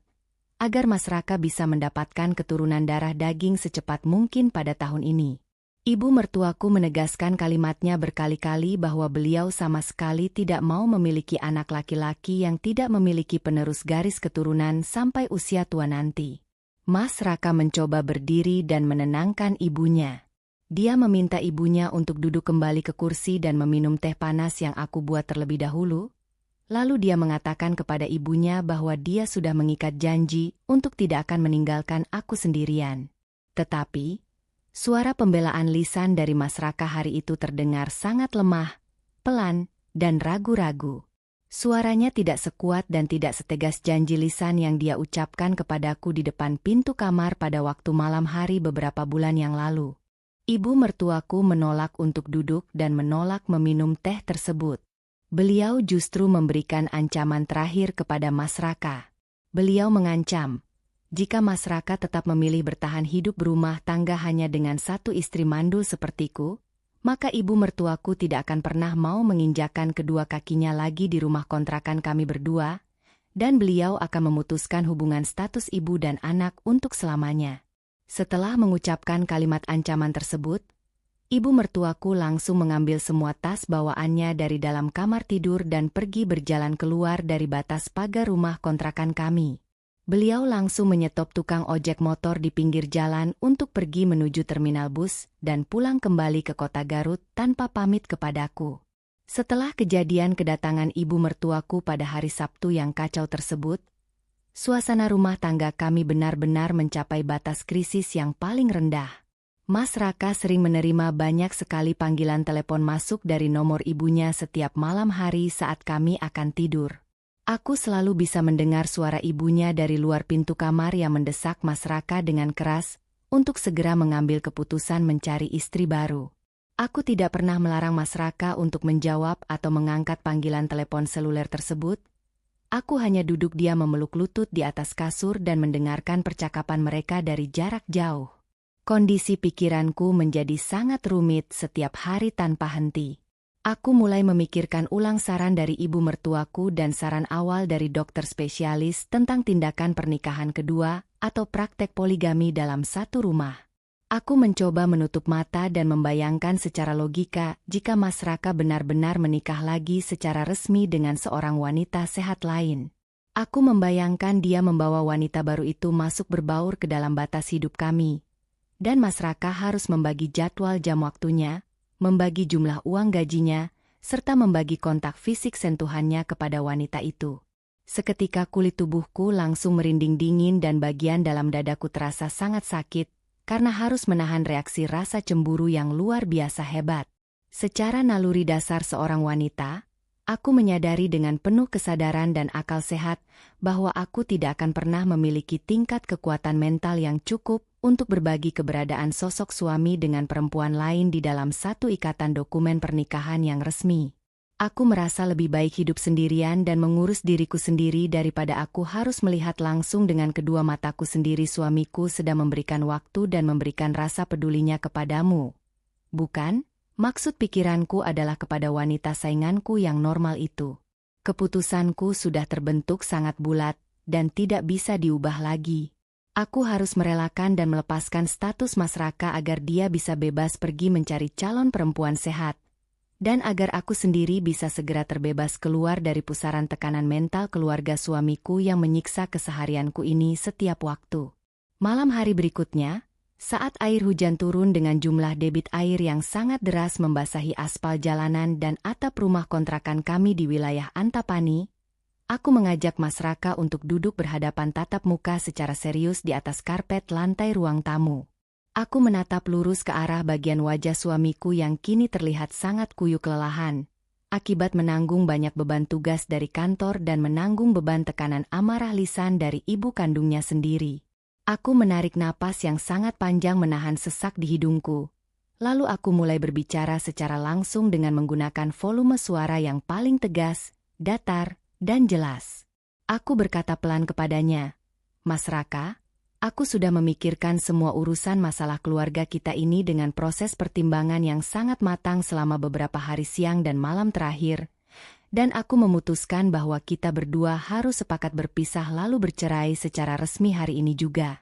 agar Mas Raka bisa mendapatkan keturunan darah daging secepat mungkin pada tahun ini. Ibu mertuaku menegaskan kalimatnya berkali-kali bahwa beliau sama sekali tidak mau memiliki anak laki-laki yang tidak memiliki penerus garis keturunan sampai usia tua nanti. Mas Raka mencoba berdiri dan menenangkan ibunya. Dia meminta ibunya untuk duduk kembali ke kursi dan meminum teh panas yang aku buat terlebih dahulu. Lalu dia mengatakan kepada ibunya bahwa dia sudah mengikat janji untuk tidak akan meninggalkan aku sendirian. Tetapi, suara pembelaan lisan dari Mas Raka hari itu terdengar sangat lemah, pelan, dan ragu-ragu. Suaranya tidak sekuat dan tidak setegas janji lisan yang dia ucapkan kepadaku di depan pintu kamar pada waktu malam hari beberapa bulan yang lalu. Ibu mertuaku menolak untuk duduk dan menolak meminum teh tersebut. Beliau justru memberikan ancaman terakhir kepada Mas Raka. Beliau mengancam, jika Mas Raka tetap memilih bertahan hidup berumah tangga hanya dengan satu istri mandul sepertiku, maka ibu mertuaku tidak akan pernah mau menginjakkan kedua kakinya lagi di rumah kontrakan kami berdua, dan beliau akan memutuskan hubungan status ibu dan anak untuk selamanya. Setelah mengucapkan kalimat ancaman tersebut, ibu mertuaku langsung mengambil semua tas bawaannya dari dalam kamar tidur dan pergi berjalan keluar dari batas pagar rumah kontrakan kami. Beliau langsung menyetop tukang ojek motor di pinggir jalan untuk pergi menuju terminal bus dan pulang kembali ke kota Garut tanpa pamit kepadaku. Setelah kejadian kedatangan ibu mertuaku pada hari Sabtu yang kacau tersebut, suasana rumah tangga kami benar-benar mencapai batas krisis yang paling rendah. Mas Raka sering menerima banyak sekali panggilan telepon masuk dari nomor ibunya setiap malam hari saat kami akan tidur. Aku selalu bisa mendengar suara ibunya dari luar pintu kamar yang mendesak Mas Raka dengan keras untuk segera mengambil keputusan mencari istri baru. Aku tidak pernah melarang Mas Raka untuk menjawab atau mengangkat panggilan telepon seluler tersebut. Aku hanya duduk diam memeluk lutut di atas kasur dan mendengarkan percakapan mereka dari jarak jauh. Kondisi pikiranku menjadi sangat rumit setiap hari tanpa henti. Aku mulai memikirkan ulang saran dari ibu mertuaku dan saran awal dari dokter spesialis tentang tindakan pernikahan kedua atau praktek poligami dalam satu rumah. Aku mencoba menutup mata dan membayangkan secara logika jika Mas Raka benar-benar menikah lagi secara resmi dengan seorang wanita sehat lain. Aku membayangkan dia membawa wanita baru itu masuk berbaur ke dalam batas hidup kami. Dan Mas Raka harus membagi jadwal jam waktunya, membagi jumlah uang gajinya, serta membagi kontak fisik sentuhannya kepada wanita itu. Seketika kulit tubuhku langsung merinding dingin dan bagian dalam dadaku terasa sangat sakit, karena harus menahan reaksi rasa cemburu yang luar biasa hebat. Secara naluri dasar seorang wanita, aku menyadari dengan penuh kesadaran dan akal sehat bahwa aku tidak akan pernah memiliki tingkat kekuatan mental yang cukup untuk berbagi keberadaan sosok suami dengan perempuan lain di dalam satu ikatan dokumen pernikahan yang resmi. Aku merasa lebih baik hidup sendirian dan mengurus diriku sendiri daripada aku harus melihat langsung dengan kedua mataku sendiri suamiku sedang memberikan waktu dan memberikan rasa pedulinya kepadamu. Bukan, maksud pikiranku adalah kepada wanita sainganku yang normal itu. Keputusanku sudah terbentuk sangat bulat dan tidak bisa diubah lagi. Aku harus merelakan dan melepaskan status Mas Raka agar dia bisa bebas pergi mencari calon perempuan sehat. Dan agar aku sendiri bisa segera terbebas keluar dari pusaran tekanan mental keluarga suamiku yang menyiksa keseharianku ini setiap waktu. Malam hari berikutnya, saat air hujan turun dengan jumlah debit air yang sangat deras membasahi aspal jalanan dan atap rumah kontrakan kami di wilayah Antapani, aku mengajak Mas Raka untuk duduk berhadapan tatap muka secara serius di atas karpet lantai ruang tamu. Aku menatap lurus ke arah bagian wajah suamiku yang kini terlihat sangat kuyuk kelelahan, akibat menanggung banyak beban tugas dari kantor dan menanggung beban tekanan amarah lisan dari ibu kandungnya sendiri. Aku menarik napas yang sangat panjang menahan sesak di hidungku. Lalu aku mulai berbicara secara langsung dengan menggunakan volume suara yang paling tegas, datar, dan jelas. Aku berkata pelan kepadanya, "Mas Raka, aku sudah memikirkan semua urusan masalah keluarga kita ini dengan proses pertimbangan yang sangat matang selama beberapa hari siang dan malam terakhir, dan aku memutuskan bahwa kita berdua harus sepakat berpisah lalu bercerai secara resmi hari ini juga."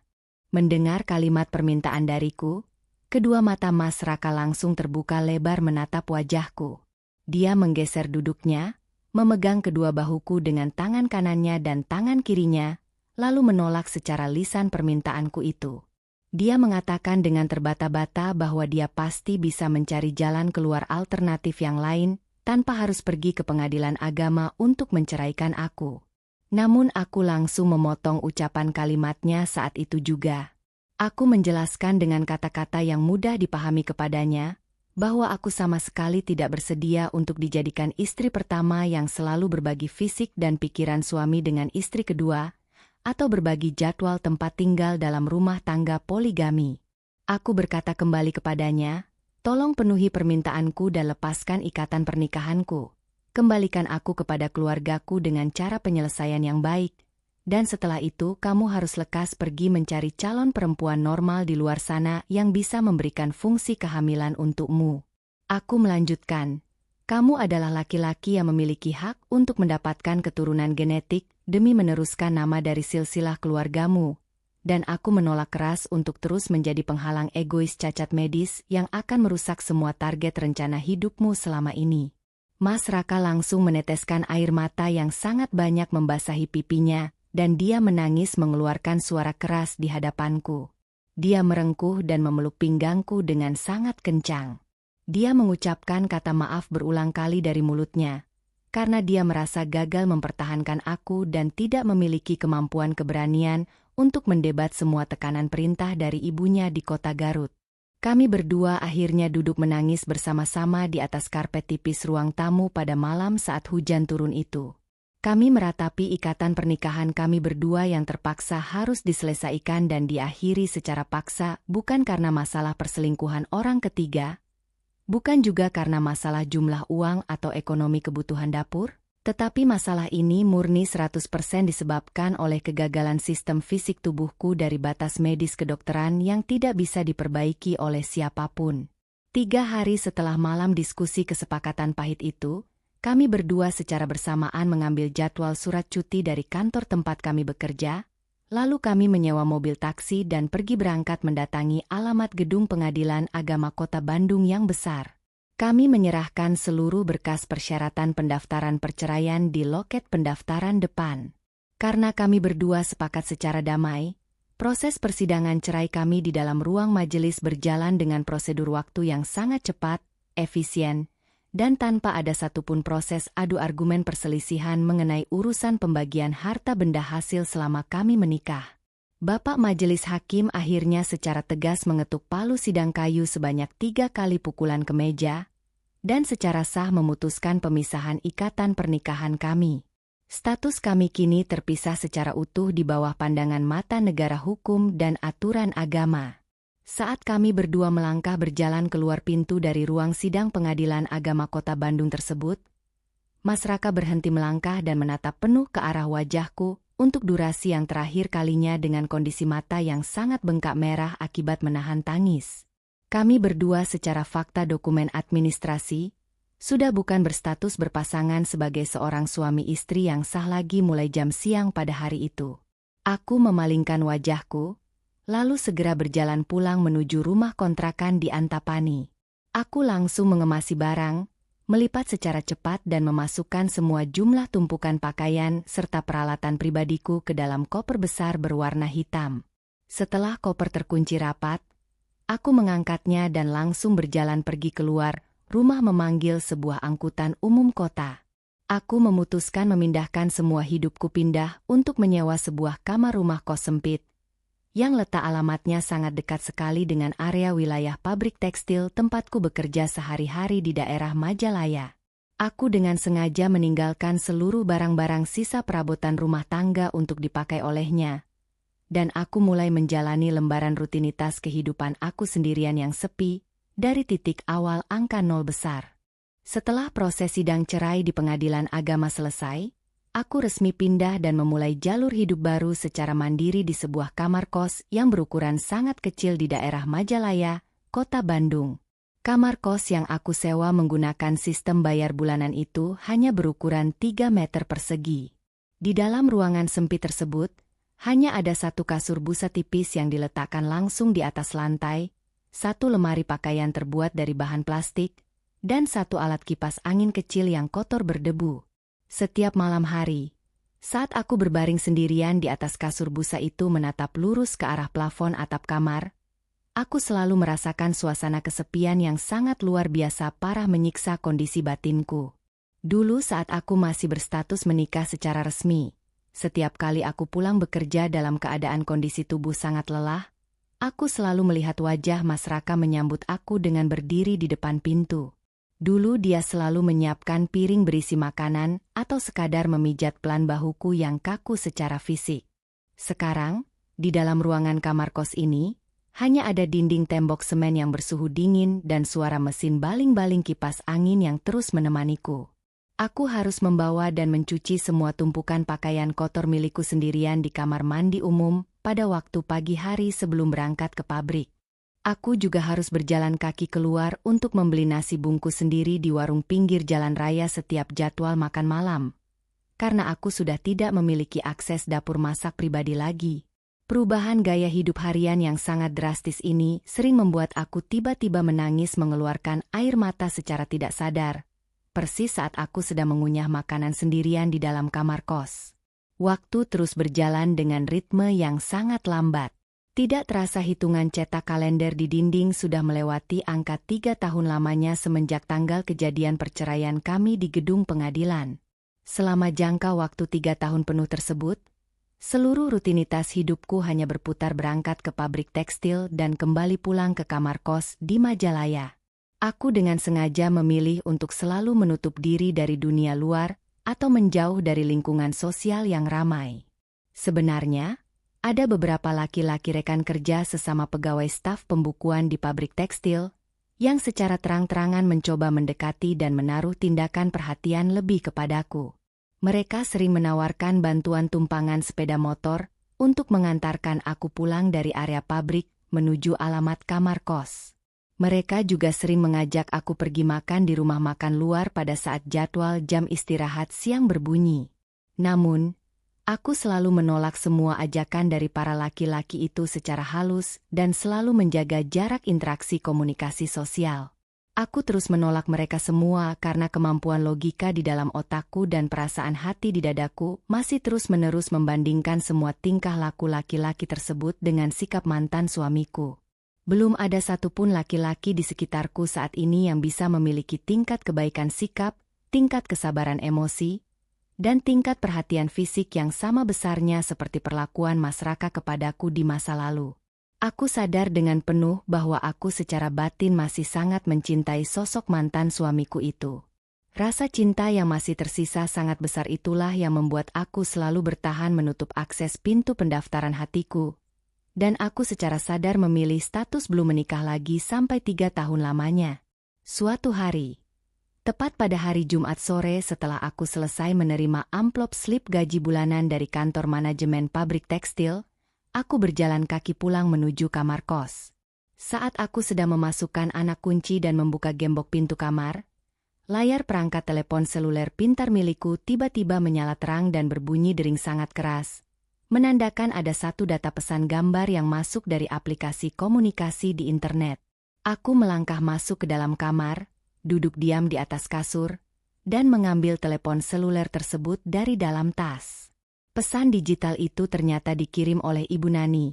Mendengar kalimat permintaan dariku, kedua mata Mas Raka langsung terbuka lebar menatap wajahku. Dia menggeser duduknya, memegang kedua bahuku dengan tangan kanannya dan tangan kirinya, lalu menolak secara lisan permintaanku itu. Dia mengatakan dengan terbata-bata bahwa dia pasti bisa mencari jalan keluar alternatif yang lain, tanpa harus pergi ke pengadilan agama untuk menceraikan aku. Namun aku langsung memotong ucapan kalimatnya saat itu juga. Aku menjelaskan dengan kata-kata yang mudah dipahami kepadanya, bahwa aku sama sekali tidak bersedia untuk dijadikan istri pertama yang selalu berbagi fisik dan pikiran suami dengan istri kedua, atau berbagi jadwal tempat tinggal dalam rumah tangga poligami. Aku berkata kembali kepadanya, "Tolong penuhi permintaanku dan lepaskan ikatan pernikahanku. Kembalikan aku kepada keluargaku dengan cara penyelesaian yang baik, dan setelah itu kamu harus lekas pergi mencari calon perempuan normal di luar sana yang bisa memberikan fungsi kehamilan untukmu." Aku melanjutkan, "Kamu adalah laki-laki yang memiliki hak untuk mendapatkan keturunan genetik demi meneruskan nama dari silsilah keluargamu, dan aku menolak keras untuk terus menjadi penghalang egois cacat medis yang akan merusak semua target rencana hidupmu selama ini." Mas Raka langsung meneteskan air mata yang sangat banyak membasahi pipinya, dan dia menangis mengeluarkan suara keras di hadapanku. Dia merengkuh dan memeluk pinggangku dengan sangat kencang. Dia mengucapkan kata maaf berulang kali dari mulutnya, karena dia merasa gagal mempertahankan aku dan tidak memiliki kemampuan keberanian untuk mendebat semua tekanan perintah dari ibunya di kota Garut. Kami berdua akhirnya duduk menangis bersama-sama di atas karpet tipis ruang tamu pada malam saat hujan turun itu. Kami meratapi ikatan pernikahan kami berdua yang terpaksa harus diselesaikan dan diakhiri secara paksa, bukan karena masalah perselingkuhan orang ketiga, bukan juga karena masalah jumlah uang atau ekonomi kebutuhan dapur, tetapi masalah ini murni 100% disebabkan oleh kegagalan sistem fisik tubuhku dari batas medis kedokteran yang tidak bisa diperbaiki oleh siapapun. 3 hari setelah malam diskusi kesepakatan pahit itu, kami berdua secara bersamaan mengambil jadwal surat cuti dari kantor tempat kami bekerja, lalu kami menyewa mobil taksi dan pergi berangkat mendatangi alamat gedung Pengadilan Agama Kota Bandung yang besar. Kami menyerahkan seluruh berkas persyaratan pendaftaran perceraian di loket pendaftaran depan. Karena kami berdua sepakat secara damai, proses persidangan cerai kami di dalam ruang majelis berjalan dengan prosedur waktu yang sangat cepat, efisien, dan tanpa ada satupun proses adu argumen perselisihan mengenai urusan pembagian harta benda hasil selama kami menikah. Bapak Majelis Hakim akhirnya secara tegas mengetuk palu sidang kayu sebanyak 3 kali pukulan ke meja, dan secara sah memutuskan pemisahan ikatan pernikahan kami. Status kami kini terpisah secara utuh di bawah pandangan mata negara hukum dan aturan agama. Saat kami berdua melangkah berjalan keluar pintu dari ruang sidang Pengadilan Agama Kota Bandung tersebut, Mas Raka berhenti melangkah dan menatap penuh ke arah wajahku untuk durasi yang terakhir kalinya dengan kondisi mata yang sangat bengkak merah akibat menahan tangis. Kami berdua secara fakta dokumen administrasi sudah bukan berstatus berpasangan sebagai seorang suami istri yang sah lagi mulai jam siang pada hari itu. Aku memalingkan wajahku, lalu segera berjalan pulang menuju rumah kontrakan di Antapani. Aku langsung mengemasi barang, melipat secara cepat dan memasukkan semua jumlah tumpukan pakaian serta peralatan pribadiku ke dalam koper besar berwarna hitam. Setelah koper terkunci rapat, aku mengangkatnya dan langsung berjalan pergi keluar rumah memanggil sebuah angkutan umum kota. Aku memutuskan memindahkan semua hidupku pindah untuk menyewa sebuah kamar rumah kos sempit, yang letak alamatnya sangat dekat sekali dengan area wilayah pabrik tekstil tempatku bekerja sehari-hari di daerah Majalaya. Aku dengan sengaja meninggalkan seluruh barang-barang sisa perabotan rumah tangga untuk dipakai olehnya. Dan aku mulai menjalani lembaran rutinitas kehidupan aku sendirian yang sepi, dari titik awal angka 0 besar. Setelah proses sidang cerai di pengadilan agama selesai, aku resmi pindah dan memulai jalur hidup baru secara mandiri di sebuah kamar kos yang berukuran sangat kecil di daerah Majalaya, Kota Bandung. Kamar kos yang aku sewa menggunakan sistem bayar bulanan itu hanya berukuran 3 meter persegi. Di dalam ruangan sempit tersebut, hanya ada satu kasur busa tipis yang diletakkan langsung di atas lantai, satu lemari pakaian terbuat dari bahan plastik, dan satu alat kipas angin kecil yang kotor berdebu. Setiap malam hari, saat aku berbaring sendirian di atas kasur busa itu menatap lurus ke arah plafon atap kamar, aku selalu merasakan suasana kesepian yang sangat luar biasa parah menyiksa kondisi batinku. Dulu saat aku masih berstatus menikah secara resmi, setiap kali aku pulang bekerja dalam keadaan kondisi tubuh sangat lelah, aku selalu melihat wajah Mas Raka menyambut aku dengan berdiri di depan pintu. Dulu dia selalu menyiapkan piring berisi makanan atau sekadar memijat pelan bahuku yang kaku secara fisik. Sekarang, di dalam ruangan kamar kos ini, hanya ada dinding tembok semen yang bersuhu dingin dan suara mesin baling-baling kipas angin yang terus menemaniku. Aku harus membawa dan mencuci semua tumpukan pakaian kotor milikku sendirian di kamar mandi umum pada waktu pagi hari sebelum berangkat ke pabrik. Aku juga harus berjalan kaki keluar untuk membeli nasi bungkus sendiri di warung pinggir jalan raya setiap jadwal makan malam. Karena aku sudah tidak memiliki akses dapur masak pribadi lagi. Perubahan gaya hidup harian yang sangat drastis ini sering membuat aku tiba-tiba menangis mengeluarkan air mata secara tidak sadar. Persis saat aku sedang mengunyah makanan sendirian di dalam kamar kos. Waktu terus berjalan dengan ritme yang sangat lambat. Tidak terasa hitungan cetak kalender di dinding sudah melewati angka 3 tahun lamanya semenjak tanggal kejadian perceraian kami di gedung pengadilan. Selama jangka waktu 3 tahun penuh tersebut, seluruh rutinitas hidupku hanya berputar berangkat ke pabrik tekstil dan kembali pulang ke kamar kos di Majalaya. Aku dengan sengaja memilih untuk selalu menutup diri dari dunia luar atau menjauh dari lingkungan sosial yang ramai. Sebenarnya, ada beberapa laki-laki rekan kerja sesama pegawai staf pembukuan di pabrik tekstil yang secara terang-terangan mencoba mendekati dan menaruh tindakan perhatian lebih kepadaku. Mereka sering menawarkan bantuan tumpangan sepeda motor untuk mengantarkan aku pulang dari area pabrik menuju alamat kamar kos. Mereka juga sering mengajak aku pergi makan di rumah makan luar pada saat jadwal jam istirahat siang berbunyi. Namun, aku selalu menolak semua ajakan dari para laki-laki itu secara halus dan selalu menjaga jarak interaksi komunikasi sosial. Aku terus menolak mereka semua karena kemampuan logika di dalam otakku dan perasaan hati di dadaku masih terus-menerus membandingkan semua tingkah laku laki-laki tersebut dengan sikap mantan suamiku. Belum ada satupun laki-laki di sekitarku saat ini yang bisa memiliki tingkat kebaikan sikap, tingkat kesabaran emosi, dan tingkat perhatian fisik yang sama besarnya seperti perlakuan Mas Raka kepadaku di masa lalu. Aku sadar dengan penuh bahwa aku secara batin masih sangat mencintai sosok mantan suamiku itu. Rasa cinta yang masih tersisa sangat besar itulah yang membuat aku selalu bertahan menutup akses pintu pendaftaran hatiku. Dan aku secara sadar memilih status belum menikah lagi sampai 3 tahun lamanya. Suatu hari, tepat pada hari Jumat sore setelah aku selesai menerima amplop slip gaji bulanan dari kantor manajemen pabrik tekstil, aku berjalan kaki pulang menuju kamar kos. Saat aku sedang memasukkan anak kunci dan membuka gembok pintu kamar, layar perangkat telepon seluler pintar milikku tiba-tiba menyala terang dan berbunyi dering sangat keras. Menandakan ada satu data pesan gambar yang masuk dari aplikasi komunikasi di internet. Aku melangkah masuk ke dalam kamar, duduk diam di atas kasur, dan mengambil telepon seluler tersebut dari dalam tas. Pesan digital itu ternyata dikirim oleh Ibu Nani.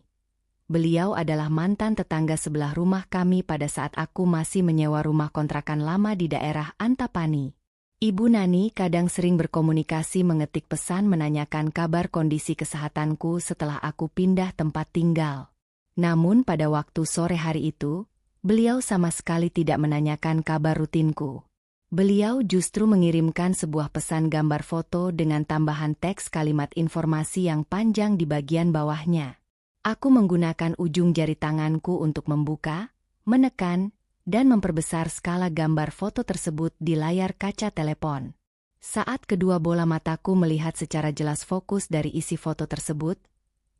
Beliau adalah mantan tetangga sebelah rumah kami pada saat aku masih menyewa rumah kontrakan lama di daerah Antapani. Ibu Nani kadang sering berkomunikasi mengetik pesan menanyakan kabar kondisi kesehatanku setelah aku pindah tempat tinggal. Namun pada waktu sore hari itu, beliau sama sekali tidak menanyakan kabar rutinku. Beliau justru mengirimkan sebuah pesan gambar foto dengan tambahan teks kalimat informasi yang panjang di bagian bawahnya. Aku menggunakan ujung jari tanganku untuk membuka, menekan, dan memperbesar skala gambar foto tersebut di layar kaca telepon. Saat kedua bola mataku melihat secara jelas fokus dari isi foto tersebut,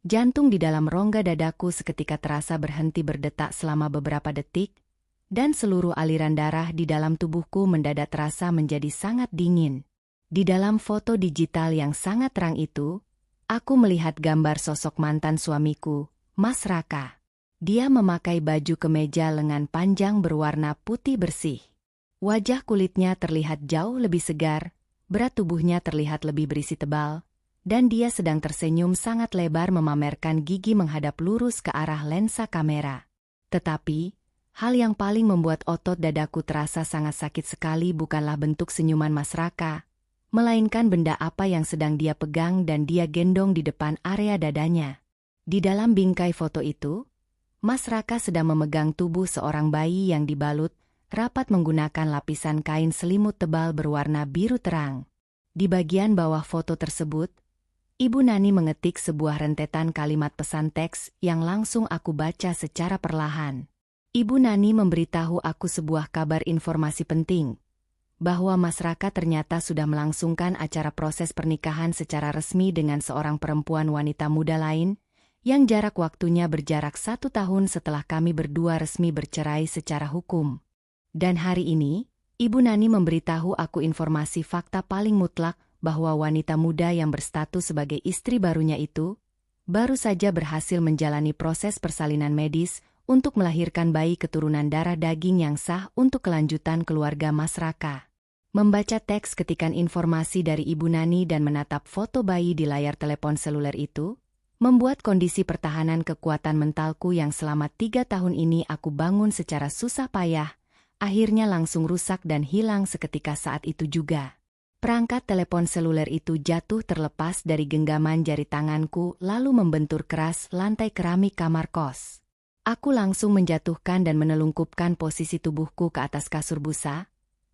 jantung di dalam rongga dadaku seketika terasa berhenti berdetak selama beberapa detik, dan seluruh aliran darah di dalam tubuhku mendadak terasa menjadi sangat dingin. Di dalam foto digital yang sangat terang itu, aku melihat gambar sosok mantan suamiku, Mas Raka. Dia memakai baju kemeja lengan panjang berwarna putih bersih. Wajah kulitnya terlihat jauh lebih segar, berat tubuhnya terlihat lebih berisi tebal, dan dia sedang tersenyum sangat lebar memamerkan gigi menghadap lurus ke arah lensa kamera. Tetapi, hal yang paling membuat otot dadaku terasa sangat sakit sekali bukanlah bentuk senyuman Mas Raka, melainkan benda apa yang sedang dia pegang dan dia gendong di depan area dadanya. Di dalam bingkai foto itu, Mas Raka sedang memegang tubuh seorang bayi yang dibalut rapat menggunakan lapisan kain selimut tebal berwarna biru terang. Di bagian bawah foto tersebut, Ibu Nani mengetik sebuah rentetan kalimat pesan teks yang langsung aku baca secara perlahan. Ibu Nani memberitahu aku sebuah kabar informasi penting, bahwa Mas Raka ternyata sudah melangsungkan acara proses pernikahan secara resmi dengan seorang perempuan wanita muda lain, yang jarak waktunya berjarak 1 tahun setelah kami berdua resmi bercerai secara hukum. Dan hari ini, Ibu Nani memberitahu aku informasi fakta paling mutlak bahwa wanita muda yang berstatus sebagai istri barunya itu, baru saja berhasil menjalani proses persalinan medis untuk melahirkan bayi keturunan darah daging yang sah untuk kelanjutan keluarga Mas Raka. Membaca teks ketikan informasi dari Ibu Nani dan menatap foto bayi di layar telepon seluler itu, membuat kondisi pertahanan kekuatan mentalku yang selama 3 tahun ini aku bangun secara susah payah, akhirnya langsung rusak dan hilang seketika saat itu juga. Perangkat telepon seluler itu jatuh terlepas dari genggaman jari tanganku lalu membentur keras lantai keramik kamar kos. Aku langsung menjatuhkan dan menelungkupkan posisi tubuhku ke atas kasur busa.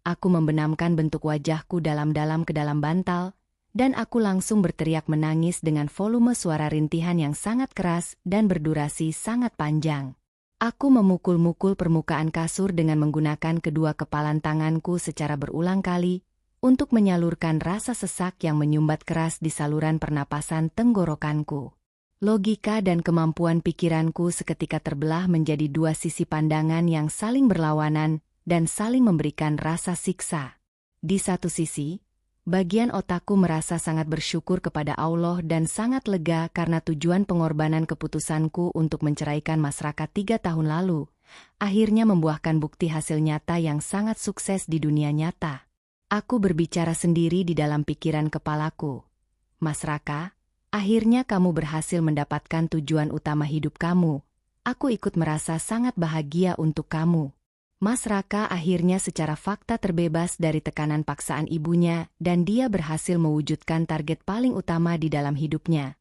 Aku membenamkan bentuk wajahku dalam-dalam ke dalam bantal, dan aku langsung berteriak menangis dengan volume suara rintihan yang sangat keras dan berdurasi sangat panjang. Aku memukul-mukul permukaan kasur dengan menggunakan kedua kepalan tanganku secara berulang kali untuk menyalurkan rasa sesak yang menyumbat keras di saluran pernapasan tenggorokanku. Logika dan kemampuan pikiranku seketika terbelah menjadi dua sisi pandangan yang saling berlawanan dan saling memberikan rasa siksa. Di satu sisi, bagian otakku merasa sangat bersyukur kepada Allah dan sangat lega karena tujuan pengorbanan keputusanku untuk menceraikan Mas Raka 3 tahun lalu, akhirnya membuahkan bukti hasil nyata yang sangat sukses di dunia nyata. Aku berbicara sendiri di dalam pikiran kepalaku. Mas Raka, akhirnya kamu berhasil mendapatkan tujuan utama hidup kamu. Aku ikut merasa sangat bahagia untuk kamu. Mas Raka akhirnya secara fakta terbebas dari tekanan paksaan ibunya dan dia berhasil mewujudkan target paling utama di dalam hidupnya,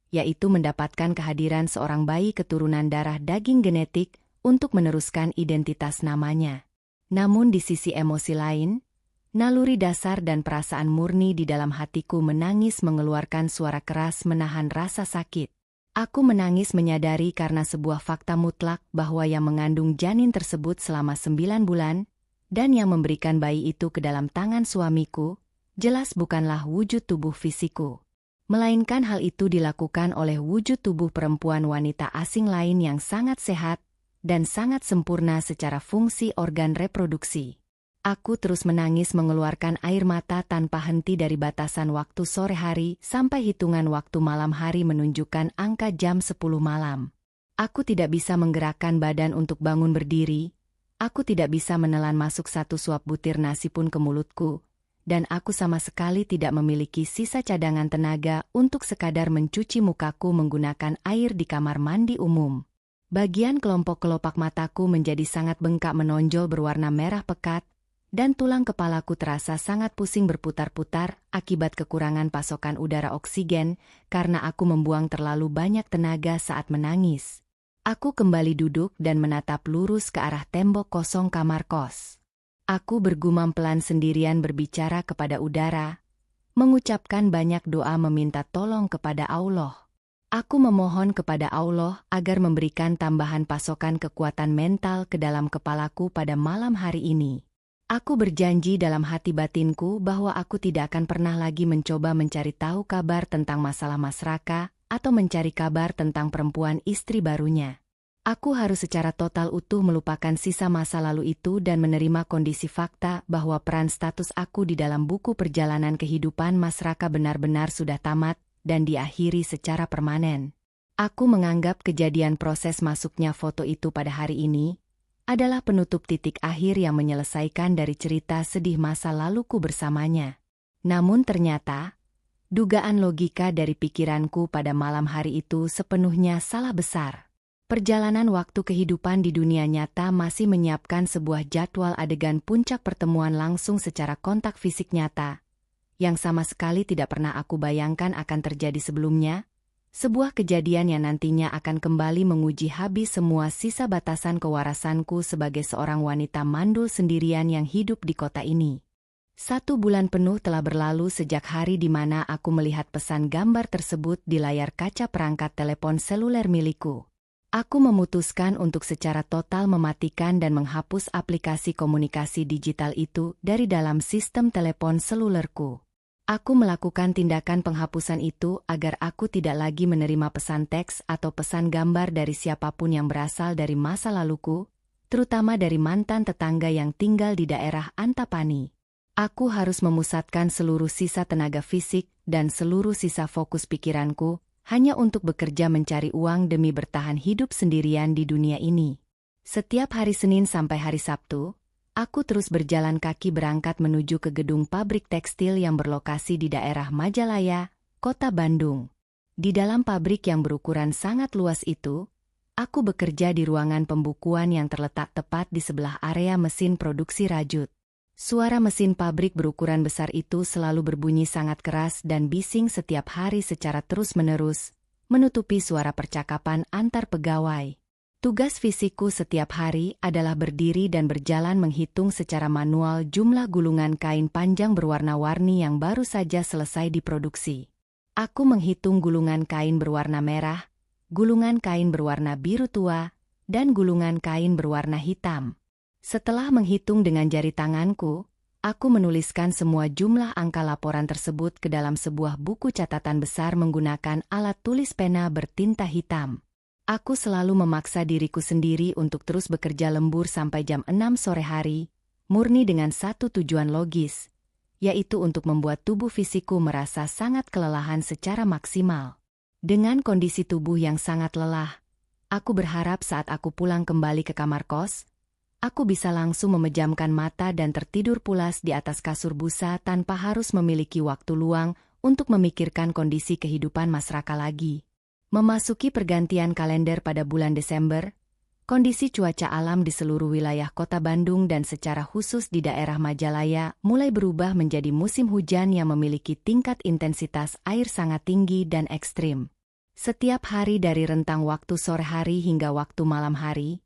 yaitu mendapatkan kehadiran seorang bayi keturunan darah daging genetik untuk meneruskan identitas namanya. Namun di sisi emosi lain, naluri dasar dan perasaan murni di dalam hatiku menangis mengeluarkan suara keras menahan rasa sakit. Aku menangis menyadari karena sebuah fakta mutlak bahwa yang mengandung janin tersebut selama 9 bulan, dan yang memberikan bayi itu ke dalam tangan suamiku, jelas bukanlah wujud tubuh fisikku. Melainkan hal itu dilakukan oleh wujud tubuh perempuan wanita asing lain yang sangat sehat, dan sangat sempurna secara fungsi organ reproduksi. Aku terus menangis mengeluarkan air mata tanpa henti dari batasan waktu sore hari sampai hitungan waktu malam hari menunjukkan angka jam 10 malam. Aku tidak bisa menggerakkan badan untuk bangun berdiri, aku tidak bisa menelan masuk satu suap butir nasi pun ke mulutku, dan aku sama sekali tidak memiliki sisa cadangan tenaga untuk sekadar mencuci mukaku menggunakan air di kamar mandi umum. Bagian kelompok kelopak mataku menjadi sangat bengkak menonjol berwarna merah pekat, dan tulang kepalaku terasa sangat pusing berputar-putar akibat kekurangan pasokan udara oksigen karena aku membuang terlalu banyak tenaga saat menangis. Aku kembali duduk dan menatap lurus ke arah tembok kosong kamar kos. Aku bergumam pelan sendirian berbicara kepada udara, mengucapkan banyak doa meminta tolong kepada Allah. Aku memohon kepada Allah agar memberikan tambahan pasokan kekuatan mental ke dalam kepalaku pada malam hari ini. Aku berjanji dalam hati batinku bahwa aku tidak akan pernah lagi mencoba mencari tahu kabar tentang masalah Mas Raka atau mencari kabar tentang perempuan istri barunya. Aku harus secara total utuh melupakan sisa masa lalu itu dan menerima kondisi fakta bahwa peran status aku di dalam buku perjalanan kehidupan Mas Raka benar-benar sudah tamat dan diakhiri secara permanen. Aku menganggap kejadian proses masuknya foto itu pada hari ini adalah penutup titik akhir yang menyelesaikan dari cerita sedih masa laluku bersamanya. Namun ternyata, dugaan logika dari pikiranku pada malam hari itu sepenuhnya salah besar. Perjalanan waktu kehidupan di dunia nyata masih menyiapkan sebuah jadwal adegan puncak pertemuan langsung secara kontak fisik nyata, yang sama sekali tidak pernah aku bayangkan akan terjadi sebelumnya. Sebuah kejadian yang nantinya akan kembali menguji habis semua sisa batasan kewarasanku sebagai seorang wanita mandul sendirian yang hidup di kota ini. 1 bulan penuh telah berlalu sejak hari di mana aku melihat pesan gambar tersebut di layar kaca perangkat telepon seluler milikku. Aku memutuskan untuk secara total mematikan dan menghapus aplikasi komunikasi digital itu dari dalam sistem telepon selulerku. Aku melakukan tindakan penghapusan itu agar aku tidak lagi menerima pesan teks atau pesan gambar dari siapapun yang berasal dari masa laluku, terutama dari mantan tetangga yang tinggal di daerah Antapani. Aku harus memusatkan seluruh sisa tenaga fisik dan seluruh sisa fokus pikiranku hanya untuk bekerja mencari uang demi bertahan hidup sendirian di dunia ini. Setiap hari Senin sampai hari Sabtu, aku terus berjalan kaki berangkat menuju ke gedung pabrik tekstil yang berlokasi di daerah Majalaya, Kota Bandung. Di dalam pabrik yang berukuran sangat luas itu, aku bekerja di ruangan pembukuan yang terletak tepat di sebelah area mesin produksi rajut. Suara mesin pabrik berukuran besar itu selalu berbunyi sangat keras dan bising setiap hari secara terus-menerus, menutupi suara percakapan antar pegawai. Tugas fisikku setiap hari adalah berdiri dan berjalan menghitung secara manual jumlah gulungan kain panjang berwarna-warni yang baru saja selesai diproduksi. Aku menghitung gulungan kain berwarna merah, gulungan kain berwarna biru tua, dan gulungan kain berwarna hitam. Setelah menghitung dengan jari tanganku, aku menuliskan semua jumlah angka laporan tersebut ke dalam sebuah buku catatan besar menggunakan alat tulis pena bertinta hitam. Aku selalu memaksa diriku sendiri untuk terus bekerja lembur sampai jam 6 sore hari, murni dengan satu tujuan logis, yaitu untuk membuat tubuh fisikku merasa sangat kelelahan secara maksimal. Dengan kondisi tubuh yang sangat lelah, aku berharap saat aku pulang kembali ke kamar kos, aku bisa langsung memejamkan mata dan tertidur pulas di atas kasur busa tanpa harus memiliki waktu luang untuk memikirkan kondisi kehidupan Mas Raka lagi. Memasuki pergantian kalender pada bulan Desember, kondisi cuaca alam di seluruh wilayah kota Bandung dan secara khusus di daerah Majalaya mulai berubah menjadi musim hujan yang memiliki tingkat intensitas air sangat tinggi dan ekstrim. Setiap hari dari rentang waktu sore hari hingga waktu malam hari,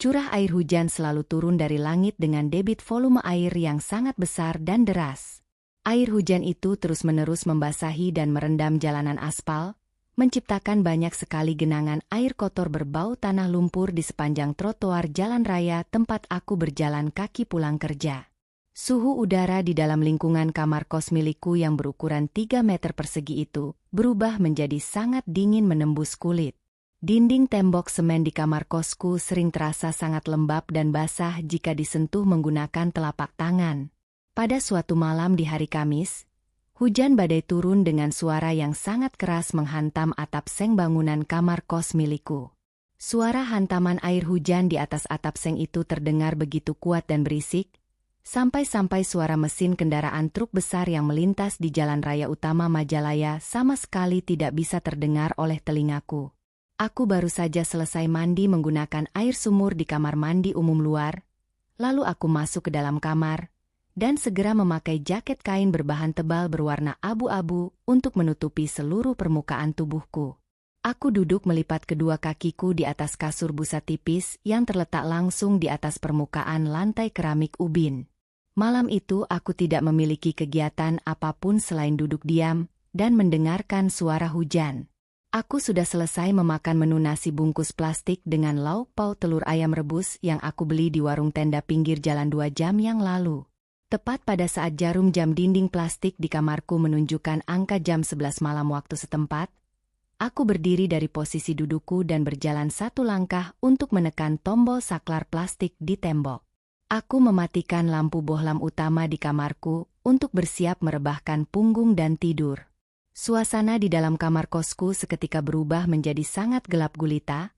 curah air hujan selalu turun dari langit dengan debit volume air yang sangat besar dan deras. Air hujan itu terus-menerus membasahi dan merendam jalanan aspal, menciptakan banyak sekali genangan air kotor berbau tanah lumpur di sepanjang trotoar jalan raya tempat aku berjalan kaki pulang kerja. Suhu udara di dalam lingkungan kamar kos milikku yang berukuran 3 meter persegi itu berubah menjadi sangat dingin menembus kulit. Dinding tembok semen di kamar kosku sering terasa sangat lembab dan basah jika disentuh menggunakan telapak tangan. Pada suatu malam di hari Kamis, hujan badai turun dengan suara yang sangat keras menghantam atap seng bangunan kamar kos milikku. Suara hantaman air hujan di atas atap seng itu terdengar begitu kuat dan berisik, sampai-sampai suara mesin kendaraan truk besar yang melintas di jalan raya utama Majalaya sama sekali tidak bisa terdengar oleh telingaku. Aku baru saja selesai mandi menggunakan air sumur di kamar mandi umum luar, lalu aku masuk ke dalam kamar, dan segera memakai jaket kain berbahan tebal berwarna abu-abu untuk menutupi seluruh permukaan tubuhku. Aku duduk melipat kedua kakiku di atas kasur busa tipis yang terletak langsung di atas permukaan lantai keramik ubin. Malam itu aku tidak memiliki kegiatan apapun selain duduk diam dan mendengarkan suara hujan. Aku sudah selesai memakan menu nasi bungkus plastik dengan lauk pauk telur ayam rebus yang aku beli di warung tenda pinggir jalan 2 jam yang lalu. Tepat pada saat jarum jam dinding plastik di kamarku menunjukkan angka jam 11 malam waktu setempat, aku berdiri dari posisi dudukku dan berjalan 1 langkah untuk menekan tombol saklar plastik di tembok. Aku mematikan lampu bohlam utama di kamarku untuk bersiap merebahkan punggung dan tidur. Suasana di dalam kamar kosku seketika berubah menjadi sangat gelap gulita.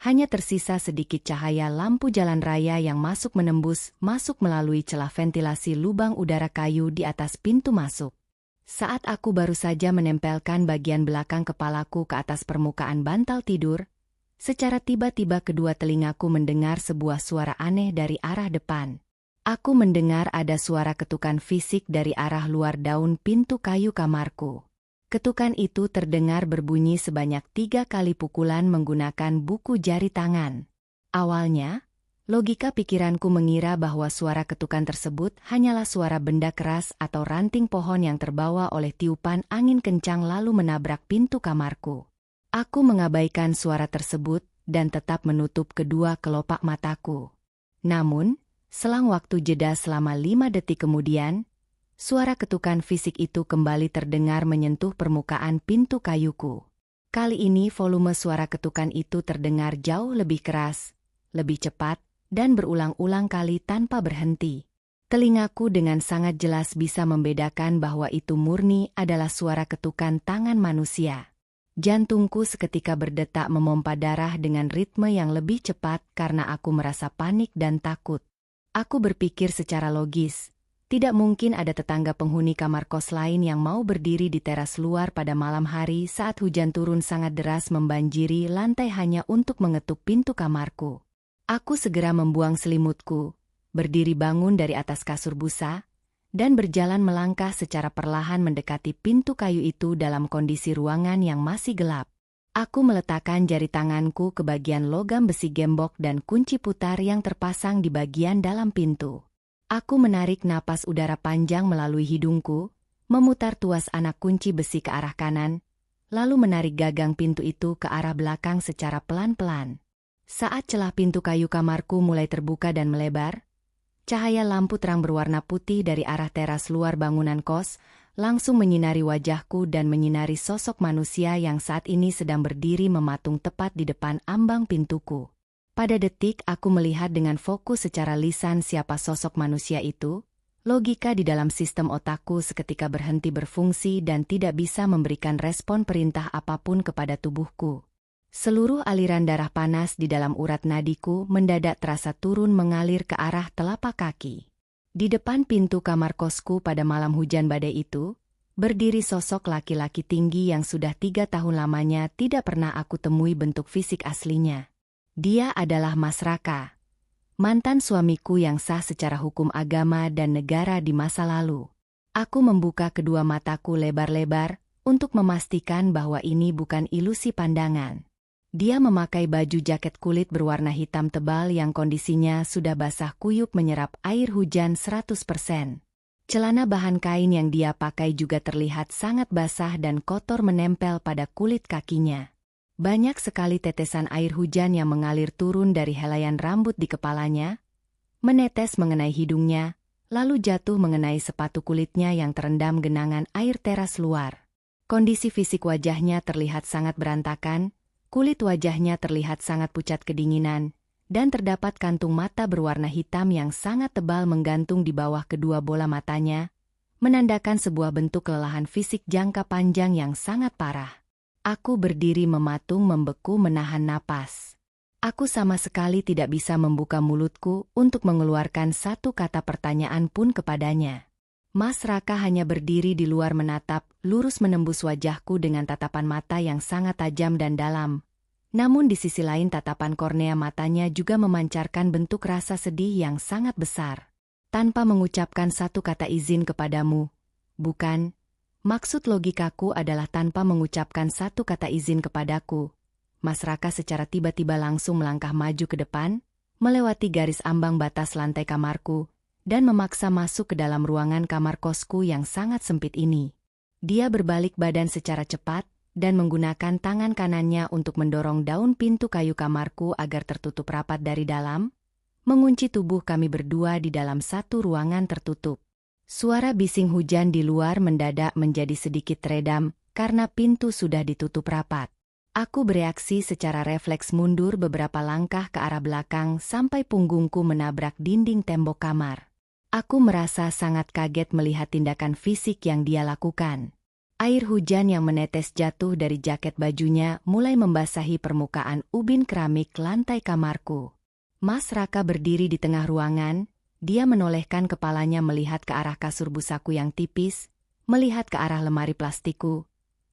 Hanya tersisa sedikit cahaya lampu jalan raya yang masuk melalui celah ventilasi lubang udara kayu di atas pintu masuk. Saat aku baru saja menempelkan bagian belakang kepalaku ke atas permukaan bantal tidur, secara tiba-tiba kedua telingaku mendengar sebuah suara aneh dari arah depan. Aku mendengar ada suara ketukan fisik dari arah luar daun pintu kayu kamarku. Ketukan itu terdengar berbunyi sebanyak 3 kali pukulan menggunakan buku jari tangan. Awalnya, logika pikiranku mengira bahwa suara ketukan tersebut hanyalah suara benda keras atau ranting pohon yang terbawa oleh tiupan angin kencang lalu menabrak pintu kamarku. Aku mengabaikan suara tersebut dan tetap menutup kedua kelopak mataku. Namun, selang waktu jeda selama 5 detik kemudian, suara ketukan fisik itu kembali terdengar menyentuh permukaan pintu kayuku. Kali ini volume suara ketukan itu terdengar jauh lebih keras, lebih cepat, dan berulang-ulang kali tanpa berhenti. Telingaku dengan sangat jelas bisa membedakan bahwa itu murni adalah suara ketukan tangan manusia. Jantungku seketika berdetak memompa darah dengan ritme yang lebih cepat karena aku merasa panik dan takut. Aku berpikir secara logis. Tidak mungkin ada tetangga penghuni kamar kos lain yang mau berdiri di teras luar pada malam hari saat hujan turun sangat deras membanjiri lantai hanya untuk mengetuk pintu kamarku. Aku segera membuang selimutku, berdiri bangun dari atas kasur busa, dan berjalan melangkah secara perlahan mendekati pintu kayu itu dalam kondisi ruangan yang masih gelap. Aku meletakkan jari tanganku ke bagian logam besi gembok dan kunci putar yang terpasang di bagian dalam pintu. Aku menarik napas udara panjang melalui hidungku, memutar tuas anak kunci besi ke arah kanan, lalu menarik gagang pintu itu ke arah belakang secara pelan-pelan. Saat celah pintu kayu kamarku mulai terbuka dan melebar, cahaya lampu terang berwarna putih dari arah teras luar bangunan kos langsung menyinari wajahku dan menyinari sosok manusia yang saat ini sedang berdiri mematung tepat di depan ambang pintuku. Pada detik aku melihat dengan fokus secara lisan siapa sosok manusia itu, logika di dalam sistem otakku seketika berhenti berfungsi dan tidak bisa memberikan respon perintah apapun kepada tubuhku. Seluruh aliran darah panas di dalam urat nadiku mendadak terasa turun mengalir ke arah telapak kaki. Di depan pintu kamar kosku pada malam hujan badai itu, berdiri sosok laki-laki tinggi yang sudah 3 tahun lamanya tidak pernah aku temui bentuk fisik aslinya. Dia adalah Mas Raka, mantan suamiku yang sah secara hukum agama dan negara di masa lalu. Aku membuka kedua mataku lebar-lebar untuk memastikan bahwa ini bukan ilusi pandangan. Dia memakai baju jaket kulit berwarna hitam tebal yang kondisinya sudah basah kuyup menyerap air hujan 100%. Celana bahan kain yang dia pakai juga terlihat sangat basah dan kotor menempel pada kulit kakinya. Banyak sekali tetesan air hujan yang mengalir turun dari helaian rambut di kepalanya, menetes mengenai hidungnya, lalu jatuh mengenai sepatu kulitnya yang terendam genangan air teras luar. Kondisi fisik wajahnya terlihat sangat berantakan, kulit wajahnya terlihat sangat pucat kedinginan, dan terdapat kantung mata berwarna hitam yang sangat tebal menggantung di bawah kedua bola matanya, menandakan sebuah bentuk kelelahan fisik jangka panjang yang sangat parah. Aku berdiri mematung membeku menahan napas. Aku sama sekali tidak bisa membuka mulutku untuk mengeluarkan satu kata pertanyaan pun kepadanya. Mas Raka hanya berdiri di luar menatap, lurus menembus wajahku dengan tatapan mata yang sangat tajam dan dalam. Namun di sisi lain tatapan kornea matanya juga memancarkan bentuk rasa sedih yang sangat besar. tanpa mengucapkan satu kata izin kepadamu. Bukan, maksud logikaku adalah tanpa mengucapkan satu kata izin kepadaku. Mas Raka secara tiba-tiba langsung melangkah maju ke depan, melewati garis ambang batas lantai kamarku, dan memaksa masuk ke dalam ruangan kamar kosku yang sangat sempit ini. Dia berbalik badan secara cepat, dan menggunakan tangan kanannya untuk mendorong daun pintu kayu kamarku agar tertutup rapat dari dalam, mengunci tubuh kami berdua di dalam satu ruangan tertutup. Suara bising hujan di luar mendadak menjadi sedikit teredam, karena pintu sudah ditutup rapat. Aku bereaksi secara refleks mundur beberapa langkah ke arah belakang sampai punggungku menabrak dinding tembok kamar. Aku merasa sangat kaget melihat tindakan fisik yang dia lakukan. Air hujan yang menetes jatuh dari jaket bajunya mulai membasahi permukaan ubin keramik lantai kamarku. Mas Raka berdiri di tengah ruangan, dia menolehkan kepalanya melihat ke arah kasur busaku yang tipis, melihat ke arah lemari plastikku,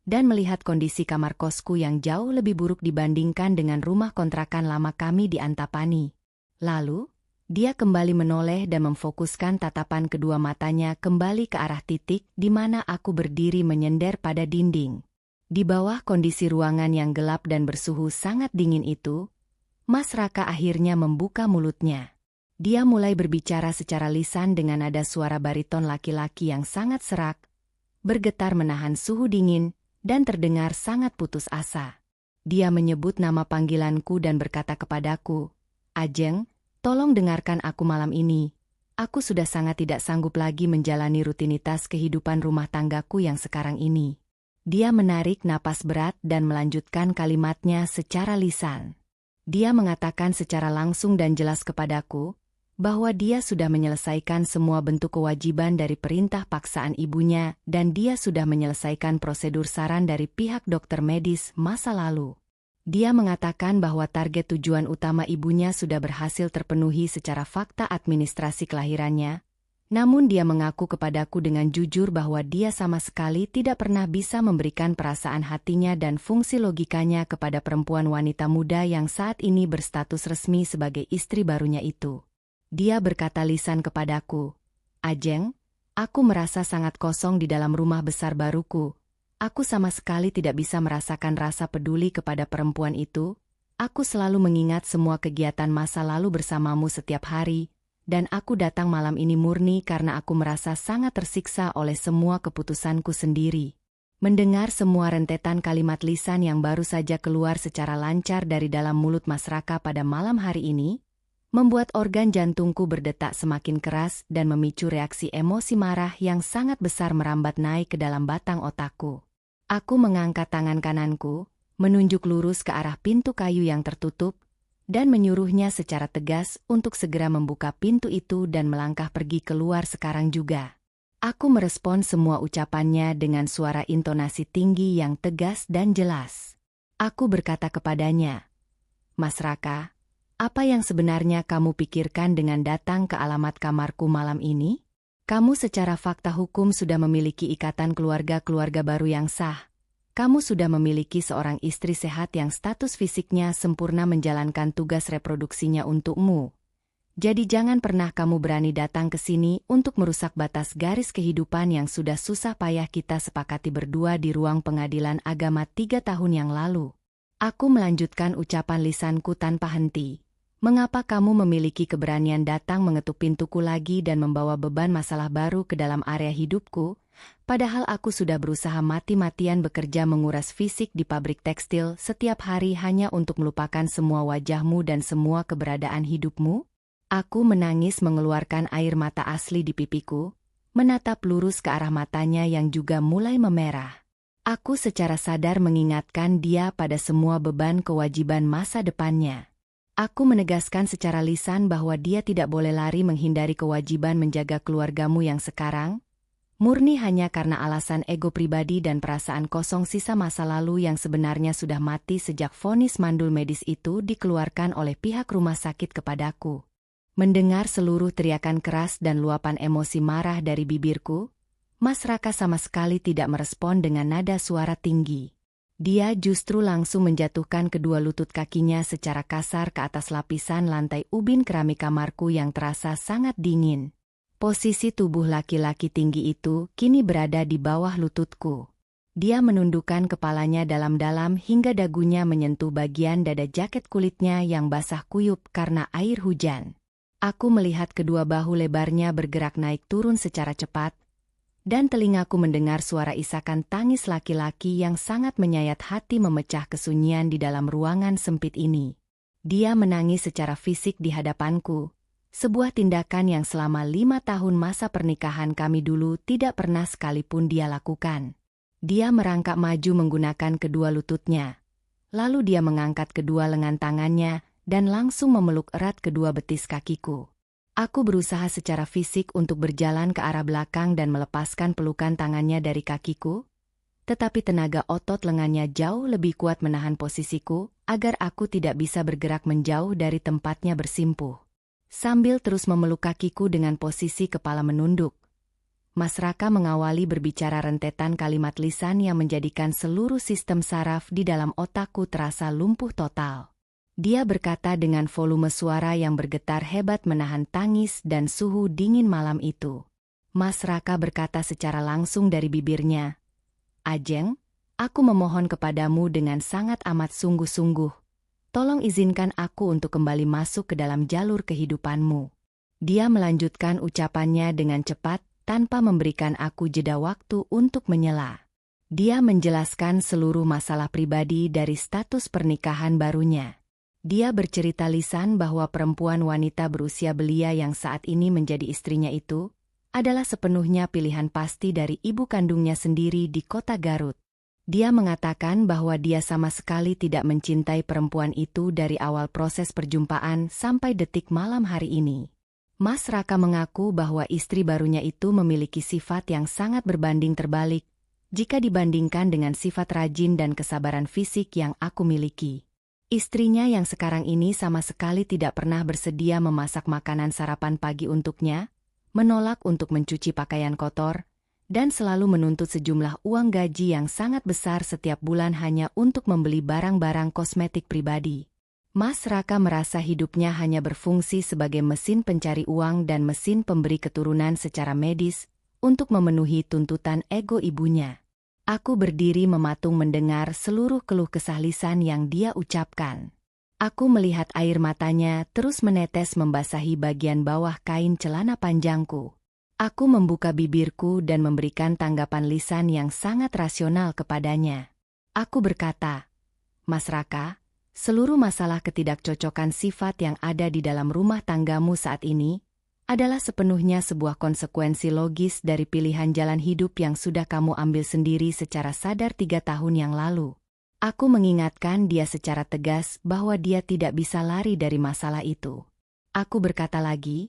dan melihat kondisi kamar kosku yang jauh lebih buruk dibandingkan dengan rumah kontrakan lama kami di Antapani. Lalu, dia kembali menoleh dan memfokuskan tatapan kedua matanya kembali ke arah titik di mana aku berdiri menyender pada dinding. Di bawah kondisi ruangan yang gelap dan bersuhu sangat dingin itu, Mas Raka akhirnya membuka mulutnya. Dia mulai berbicara secara lisan dengan nada suara bariton laki-laki yang sangat serak, bergetar menahan suhu dingin, dan terdengar sangat putus asa. Dia menyebut nama panggilanku dan berkata kepadaku, "Ajeng, tolong dengarkan aku malam ini. Aku sudah sangat tidak sanggup lagi menjalani rutinitas kehidupan rumah tanggaku yang sekarang ini." Dia menarik napas berat dan melanjutkan kalimatnya secara lisan. Dia mengatakan secara langsung dan jelas kepadaku bahwa dia sudah menyelesaikan semua bentuk kewajiban dari perintah paksaan ibunya dan dia sudah menyelesaikan prosedur saran dari pihak dokter medis masa lalu. Dia mengatakan bahwa target tujuan utama ibunya sudah berhasil terpenuhi secara fakta administrasi kelahirannya, namun dia mengaku kepadaku dengan jujur bahwa dia sama sekali tidak pernah bisa memberikan perasaan hatinya dan fungsi logikanya kepada perempuan wanita muda yang saat ini berstatus resmi sebagai istri barunya itu. Dia berkata lisan kepadaku, "Ajeng, aku merasa sangat kosong di dalam rumah besar baruku. Aku sama sekali tidak bisa merasakan rasa peduli kepada perempuan itu. Aku selalu mengingat semua kegiatan masa lalu bersamamu setiap hari, dan aku datang malam ini murni karena aku merasa sangat tersiksa oleh semua keputusanku sendiri." Mendengar semua rentetan kalimat lisan yang baru saja keluar secara lancar dari dalam mulut Mas Raka pada malam hari ini, membuat organ jantungku berdetak semakin keras dan memicu reaksi emosi marah yang sangat besar merambat naik ke dalam batang otakku. Aku mengangkat tangan kananku, menunjuk lurus ke arah pintu kayu yang tertutup, dan menyuruhnya secara tegas untuk segera membuka pintu itu dan melangkah pergi keluar sekarang juga. Aku merespon semua ucapannya dengan suara intonasi tinggi yang tegas dan jelas. Aku berkata kepadanya, "Mas Raka, apa yang sebenarnya kamu pikirkan dengan datang ke alamat kamarku malam ini? Kamu secara fakta hukum sudah memiliki ikatan keluarga baru yang sah. Kamu sudah memiliki seorang istri sehat yang status fisiknya sempurna menjalankan tugas reproduksinya untukmu. Jadi jangan pernah kamu berani datang ke sini untuk merusak batas garis kehidupan yang sudah susah payah kita sepakati berdua di ruang pengadilan agama 3 tahun yang lalu." Aku melanjutkan ucapan lisanku tanpa henti. "Mengapa kamu memiliki keberanian datang mengetuk pintuku lagi dan membawa beban masalah baru ke dalam area hidupku? Padahal aku sudah berusaha mati-matian bekerja menguras fisik di pabrik tekstil setiap hari hanya untuk melupakan semua wajahmu dan semua keberadaan hidupmu." Aku menangis mengeluarkan air mata asli di pipiku, menatap lurus ke arah matanya yang juga mulai memerah. Aku secara sadar mengingatkan dia pada semua beban kewajiban masa depannya. Aku menegaskan secara lisan bahwa dia tidak boleh lari menghindari kewajiban menjaga keluargamu yang sekarang, murni hanya karena alasan ego pribadi dan perasaan kosong sisa masa lalu yang sebenarnya sudah mati sejak vonis mandul medis itu dikeluarkan oleh pihak rumah sakit kepadaku. Mendengar seluruh teriakan keras dan luapan emosi marah dari bibirku, Mas Raka sama sekali tidak merespon dengan nada suara tinggi. Dia justru langsung menjatuhkan kedua lutut kakinya secara kasar ke atas lapisan lantai ubin keramik kamarku yang terasa sangat dingin. Posisi tubuh laki-laki tinggi itu kini berada di bawah lututku. Dia menundukkan kepalanya dalam-dalam hingga dagunya menyentuh bagian dada jaket kulitnya yang basah kuyup karena air hujan. Aku melihat kedua bahu lebarnya bergerak naik turun secara cepat, dan telingaku mendengar suara isakan tangis laki-laki yang sangat menyayat hati memecah kesunyian di dalam ruangan sempit ini. Dia menangis secara fisik di hadapanku, sebuah tindakan yang selama 5 tahun masa pernikahan kami dulu tidak pernah sekalipun dia lakukan. Dia merangkak maju menggunakan kedua lututnya. Lalu dia mengangkat kedua lengan tangannya dan langsung memeluk erat kedua betis kakiku. Aku berusaha secara fisik untuk berjalan ke arah belakang dan melepaskan pelukan tangannya dari kakiku, tetapi tenaga otot lengannya jauh lebih kuat menahan posisiku agar aku tidak bisa bergerak menjauh dari tempatnya bersimpuh. Sambil terus memeluk kakiku dengan posisi kepala menunduk, Mas Raka mengawali berbicara rentetan kalimat lisan yang menjadikan seluruh sistem saraf di dalam otakku terasa lumpuh total. Dia berkata dengan volume suara yang bergetar hebat menahan tangis dan suhu dingin malam itu. Mas Raka berkata secara langsung dari bibirnya, "Ajeng, aku memohon kepadamu dengan sangat amat sungguh-sungguh. Tolong izinkan aku untuk kembali masuk ke dalam jalur kehidupanmu." Dia melanjutkan ucapannya dengan cepat, tanpa memberikan aku jeda waktu untuk menyela. Dia menjelaskan seluruh masalah pribadi dari status pernikahan barunya. Dia bercerita lisan bahwa perempuan wanita berusia belia yang saat ini menjadi istrinya itu adalah sepenuhnya pilihan pasti dari ibu kandungnya sendiri di kota Garut. Dia mengatakan bahwa dia sama sekali tidak mencintai perempuan itu dari awal proses perjumpaan sampai detik malam hari ini. Mas Raka mengaku bahwa istri barunya itu memiliki sifat yang sangat berbanding terbalik jika dibandingkan dengan sifat rajin dan kesabaran fisik yang aku miliki. Istrinya yang sekarang ini sama sekali tidak pernah bersedia memasak makanan sarapan pagi untuknya, menolak untuk mencuci pakaian kotor, dan selalu menuntut sejumlah uang gaji yang sangat besar setiap bulan hanya untuk membeli barang-barang kosmetik pribadi. Mas Raka merasa hidupnya hanya berfungsi sebagai mesin pencari uang dan mesin pemberi keturunan secara medis untuk memenuhi tuntutan ego ibunya. Aku berdiri mematung mendengar seluruh keluh kesah lisan yang dia ucapkan. Aku melihat air matanya terus menetes membasahi bagian bawah kain celana panjangku. Aku membuka bibirku dan memberikan tanggapan lisan yang sangat rasional kepadanya. Aku berkata, "Mas Raka, seluruh masalah ketidakcocokan sifat yang ada di dalam rumah tanggamu saat ini adalah sepenuhnya sebuah konsekuensi logis dari pilihan jalan hidup yang sudah kamu ambil sendiri secara sadar 3 tahun yang lalu." Aku mengingatkan dia secara tegas bahwa dia tidak bisa lari dari masalah itu. Aku berkata lagi,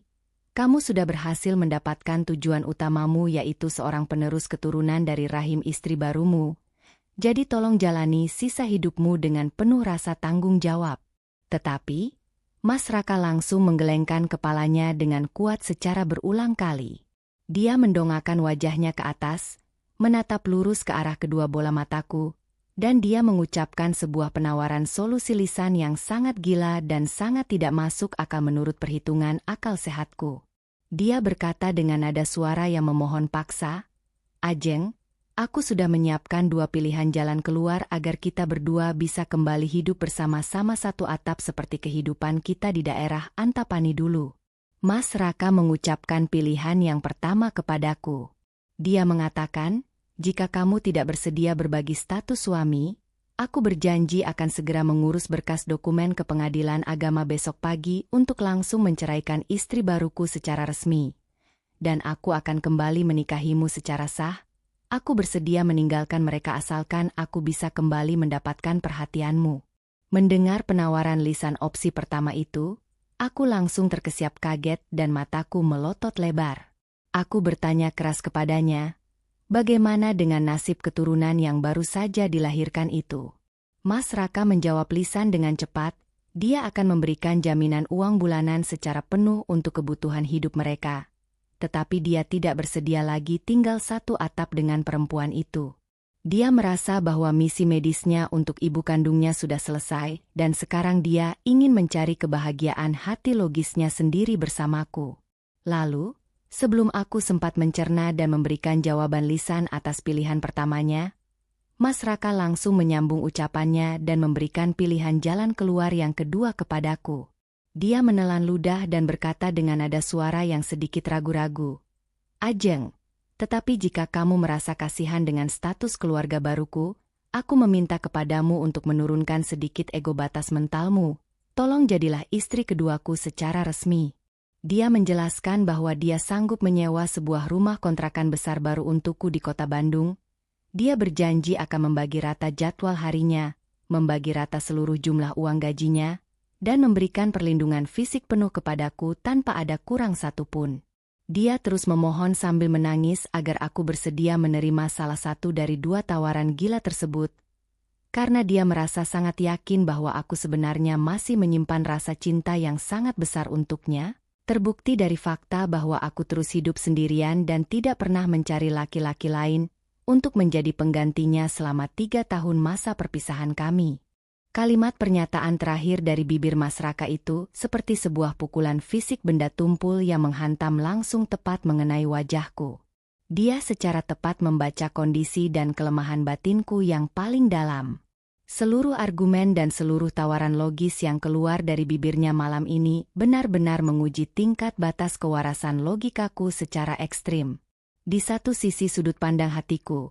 "Kamu sudah berhasil mendapatkan tujuan utamamu yaitu seorang penerus keturunan dari rahim istri barumu. Jadi tolong jalani sisa hidupmu dengan penuh rasa tanggung jawab." Tetapi, Mas Raka langsung menggelengkan kepalanya dengan kuat secara berulang kali. Dia mendongakkan wajahnya ke atas, menatap lurus ke arah kedua bola mataku, dan dia mengucapkan sebuah penawaran solusi lisan yang sangat gila dan sangat tidak masuk akal menurut perhitungan akal sehatku. Dia berkata dengan nada suara yang memohon paksa, "Ajeng, aku sudah menyiapkan 2 pilihan jalan keluar agar kita berdua bisa kembali hidup bersama-sama satu atap seperti kehidupan kita di daerah Antapani dulu." Mas Raka mengucapkan pilihan yang pertama kepadaku. Dia mengatakan, "Jika kamu tidak bersedia berbagi status suami, aku berjanji akan segera mengurus berkas dokumen ke pengadilan agama besok pagi untuk langsung menceraikan istri baruku secara resmi. Dan aku akan kembali menikahimu secara sah. Aku bersedia meninggalkan mereka asalkan aku bisa kembali mendapatkan perhatianmu." Mendengar penawaran lisan opsi pertama itu, aku langsung terkesiap kaget dan mataku melotot lebar. Aku bertanya keras kepadanya, "Bagaimana dengan nasib keturunan yang baru saja dilahirkan itu?" Mas Raka menjawab lisan dengan cepat, dia akan memberikan jaminan uang bulanan secara penuh untuk kebutuhan hidup mereka. Tetapi dia tidak bersedia lagi tinggal satu atap dengan perempuan itu. Dia merasa bahwa misi medisnya untuk ibu kandungnya sudah selesai dan sekarang dia ingin mencari kebahagiaan hati logisnya sendiri bersamaku. Lalu, Sebelum aku sempat mencerna dan memberikan jawaban lisan atas pilihan pertamanya, Mas Raka langsung menyambung ucapannya dan memberikan pilihan jalan keluar yang kedua kepadaku. Dia menelan ludah dan berkata dengan nada suara yang sedikit ragu-ragu, "Ajeng, tetapi jika kamu merasa kasihan dengan status keluarga baruku, aku meminta kepadamu untuk menurunkan sedikit ego batas mentalmu. Tolong jadilah istri keduaku secara resmi." Dia menjelaskan bahwa dia sanggup menyewa sebuah rumah kontrakan besar baru untukku di kota Bandung. Dia berjanji akan membagi rata jadwal harinya, membagi rata seluruh jumlah uang gajinya, dan memberikan perlindungan fisik penuh kepadaku tanpa ada kurang satupun. Dia terus memohon sambil menangis agar aku bersedia menerima salah satu dari dua tawaran gila tersebut, karena dia merasa sangat yakin bahwa aku sebenarnya masih menyimpan rasa cinta yang sangat besar untuknya, terbukti dari fakta bahwa aku terus hidup sendirian dan tidak pernah mencari laki-laki lain untuk menjadi penggantinya selama 3 tahun masa perpisahan kami. Kalimat pernyataan terakhir dari bibir Mas Raka itu seperti sebuah pukulan fisik benda tumpul yang menghantam langsung tepat mengenai wajahku. Dia secara tepat membaca kondisi dan kelemahan batinku yang paling dalam. Seluruh argumen dan seluruh tawaran logis yang keluar dari bibirnya malam ini benar-benar menguji tingkat batas kewarasan logikaku secara ekstrim. Di satu sisi sudut pandang hatiku,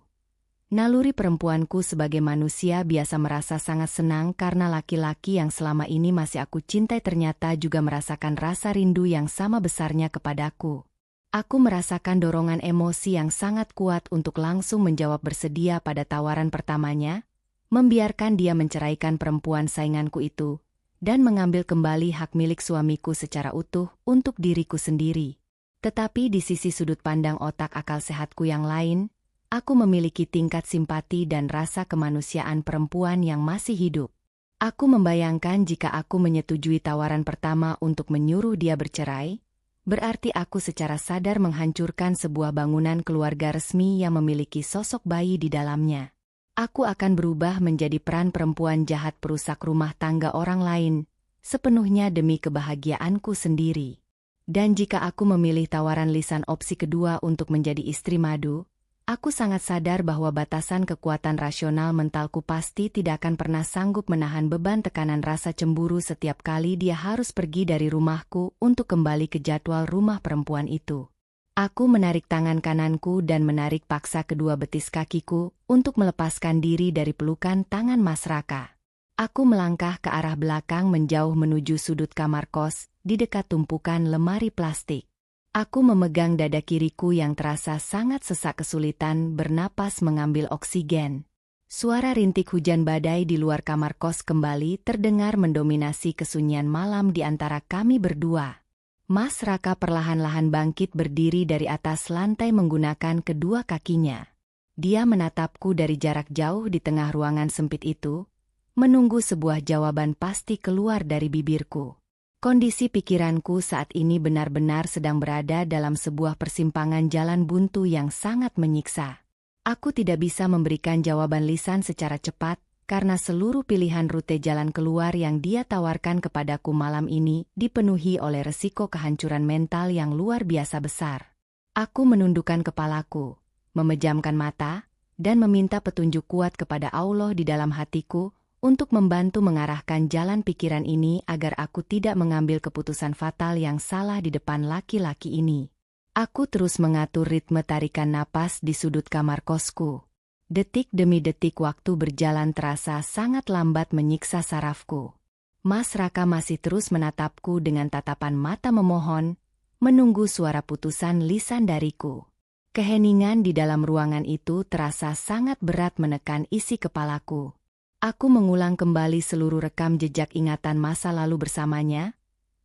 naluri perempuanku sebagai manusia biasa merasa sangat senang karena laki-laki yang selama ini masih aku cintai ternyata juga merasakan rasa rindu yang sama besarnya kepadaku. Aku merasakan dorongan emosi yang sangat kuat untuk langsung menjawab bersedia pada tawaran pertamanya, membiarkan dia menceraikan perempuan sainganku itu, dan mengambil kembali hak milik suamiku secara utuh untuk diriku sendiri. Tetapi di sisi sudut pandang otak akal sehatku yang lain, aku memiliki tingkat simpati dan rasa kemanusiaan perempuan yang masih hidup. Aku membayangkan jika aku menyetujui tawaran pertama untuk menyuruh dia bercerai, berarti aku secara sadar menghancurkan sebuah bangunan keluarga resmi yang memiliki sosok bayi di dalamnya. Aku akan berubah menjadi peran perempuan jahat perusak rumah tangga orang lain, sepenuhnya demi kebahagiaanku sendiri. Dan jika aku memilih tawaran lisan opsi kedua untuk menjadi istri madu, aku sangat sadar bahwa batasan kekuatan rasional mentalku pasti tidak akan pernah sanggup menahan beban tekanan rasa cemburu setiap kali dia harus pergi dari rumahku untuk kembali ke jadwal rumah perempuan itu. Aku menarik tangan kananku dan menarik paksa kedua betis kakiku untuk melepaskan diri dari pelukan tangan Mas Raka. Aku melangkah ke arah belakang menjauh menuju sudut kamar kos di dekat tumpukan lemari plastik. Aku memegang dada kiriku yang terasa sangat sesak kesulitan bernapas mengambil oksigen. Suara rintik hujan badai di luar kamar kos kembali terdengar mendominasi kesunyian malam di antara kami berdua. Mas Raka perlahan-lahan bangkit berdiri dari atas lantai menggunakan kedua kakinya. Dia menatapku dari jarak jauh di tengah ruangan sempit itu, menunggu sebuah jawaban pasti keluar dari bibirku. Kondisi pikiranku saat ini benar-benar sedang berada dalam sebuah persimpangan jalan buntu yang sangat menyiksa. Aku tidak bisa memberikan jawaban lisan secara cepat, karena seluruh pilihan rute jalan keluar yang dia tawarkan kepadaku malam ini dipenuhi oleh resiko kehancuran mental yang luar biasa besar. Aku menundukkan kepalaku, memejamkan mata, dan meminta petunjuk kuat kepada Allah di dalam hatiku, untuk membantu mengarahkan jalan pikiran ini agar aku tidak mengambil keputusan fatal yang salah di depan laki-laki ini. Aku terus mengatur ritme tarikan napas di sudut kamar kosku. Detik demi detik waktu berjalan terasa sangat lambat menyiksa sarafku. Mas Raka masih terus menatapku dengan tatapan mata memohon, menunggu suara putusan lisan dariku. Keheningan di dalam ruangan itu terasa sangat berat menekan isi kepalaku. Aku mengulang kembali seluruh rekam jejak ingatan masa lalu bersamanya,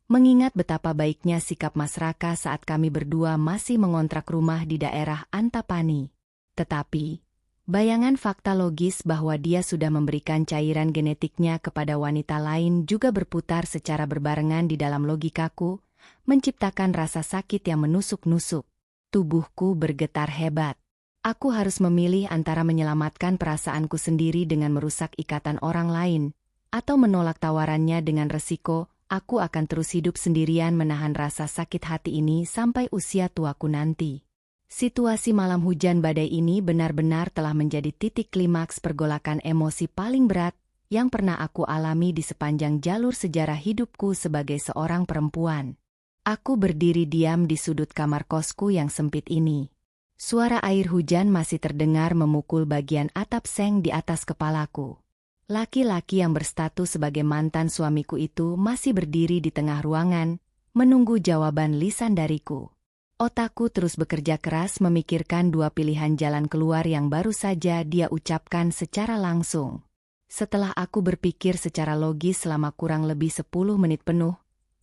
mengingat betapa baiknya sikap Mas Raka saat kami berdua masih mengontrak rumah di daerah Antapani. Tetapi, bayangan fakta logis bahwa dia sudah memberikan cairan genetiknya kepada wanita lain juga berputar secara berbarengan di dalam logikaku, menciptakan rasa sakit yang menusuk-nusuk. Tubuhku bergetar hebat. Aku harus memilih antara menyelamatkan perasaanku sendiri dengan merusak ikatan orang lain, atau menolak tawarannya dengan resiko aku akan terus hidup sendirian menahan rasa sakit hati ini sampai usia tuaku nanti. Situasi malam hujan badai ini benar-benar telah menjadi titik klimaks pergolakan emosi paling berat yang pernah aku alami di sepanjang jalur sejarah hidupku sebagai seorang perempuan. Aku berdiri diam di sudut kamar kosku yang sempit ini. Suara air hujan masih terdengar memukul bagian atap seng di atas kepalaku. Laki-laki yang berstatus sebagai mantan suamiku itu masih berdiri di tengah ruangan, menunggu jawaban lisan dariku. Otakku terus bekerja keras memikirkan dua pilihan jalan keluar yang baru saja dia ucapkan secara langsung. Setelah aku berpikir secara logis selama kurang lebih 10 menit penuh,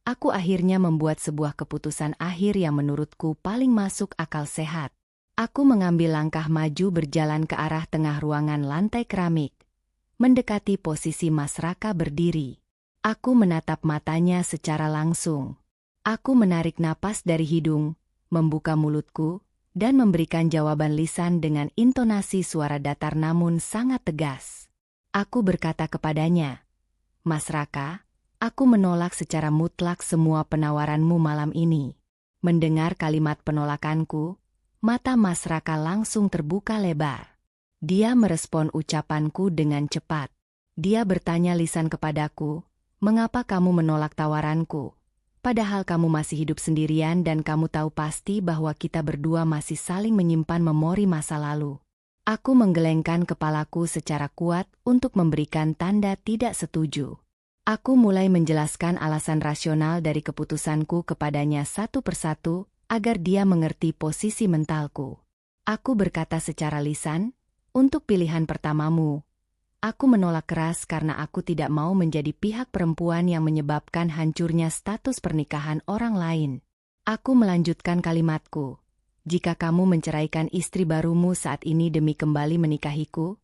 aku akhirnya membuat sebuah keputusan akhir yang menurutku paling masuk akal sehat. Aku mengambil langkah maju berjalan ke arah tengah ruangan lantai keramik, mendekati posisi Mas Raka berdiri. Aku menatap matanya secara langsung. Aku menarik napas dari hidung, membuka mulutku, dan memberikan jawaban lisan dengan intonasi suara datar namun sangat tegas. Aku berkata kepadanya, "Mas Raka, aku menolak secara mutlak semua penawaranmu malam ini." Mendengar kalimat penolakanku, mata Mas Raka langsung terbuka lebar. Dia merespon ucapanku dengan cepat. Dia bertanya lisan kepadaku, "Mengapa kamu menolak tawaranku? Padahal kamu masih hidup sendirian dan kamu tahu pasti bahwa kita berdua masih saling menyimpan memori masa lalu." Aku menggelengkan kepalaku secara kuat untuk memberikan tanda tidak setuju. Aku mulai menjelaskan alasan rasional dari keputusanku kepadanya satu persatu, agar dia mengerti posisi mentalku. Aku berkata secara lisan, "Untuk pilihan pertamamu, aku menolak keras karena aku tidak mau menjadi pihak perempuan yang menyebabkan hancurnya status pernikahan orang lain." Aku melanjutkan kalimatku, "Jika kamu menceraikan istri barumu saat ini demi kembali menikahiku,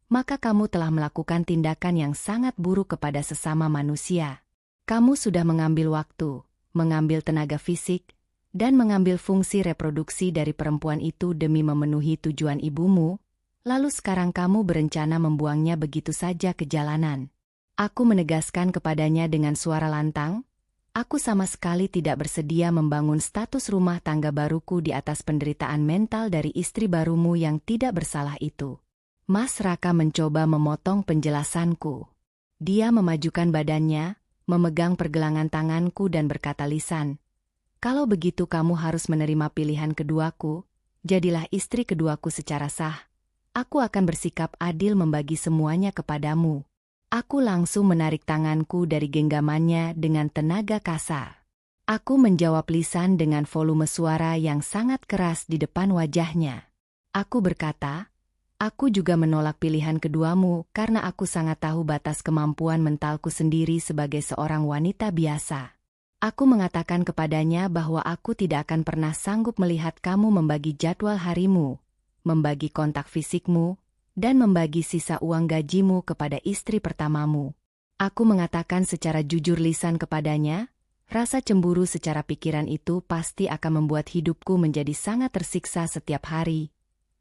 maka kamu telah melakukan tindakan yang sangat buruk kepada sesama manusia. Kamu sudah mengambil waktu, mengambil tenaga fisik, dan mengambil fungsi reproduksi dari perempuan itu demi memenuhi tujuan ibumu, lalu sekarang kamu berencana membuangnya begitu saja ke jalanan." Aku menegaskan kepadanya dengan suara lantang, aku sama sekali tidak bersedia membangun status rumah tangga baruku di atas penderitaan mental dari istri barumu yang tidak bersalah itu. Mas Raka mencoba memotong penjelasanku. Dia memajukan badannya, memegang pergelangan tanganku dan berkata lisan, "Kalau begitu kamu harus menerima pilihan keduaku, jadilah istri keduaku secara sah. Aku akan bersikap adil membagi semuanya kepadamu." Aku langsung menarik tanganku dari genggamannya dengan tenaga kasar. Aku menjawab lisan dengan volume suara yang sangat keras di depan wajahnya. Aku berkata, "Aku juga menolak pilihan keduamu karena aku sangat tahu batas kemampuan mentalku sendiri sebagai seorang wanita biasa." Aku mengatakan kepadanya bahwa aku tidak akan pernah sanggup melihat kamu membagi jadwal harimu, membagi kontak fisikmu, dan membagi sisa uang gajimu kepada istri pertamamu. Aku mengatakan secara jujur lisan kepadanya, rasa cemburu secara pikiran itu pasti akan membuat hidupku menjadi sangat tersiksa setiap hari,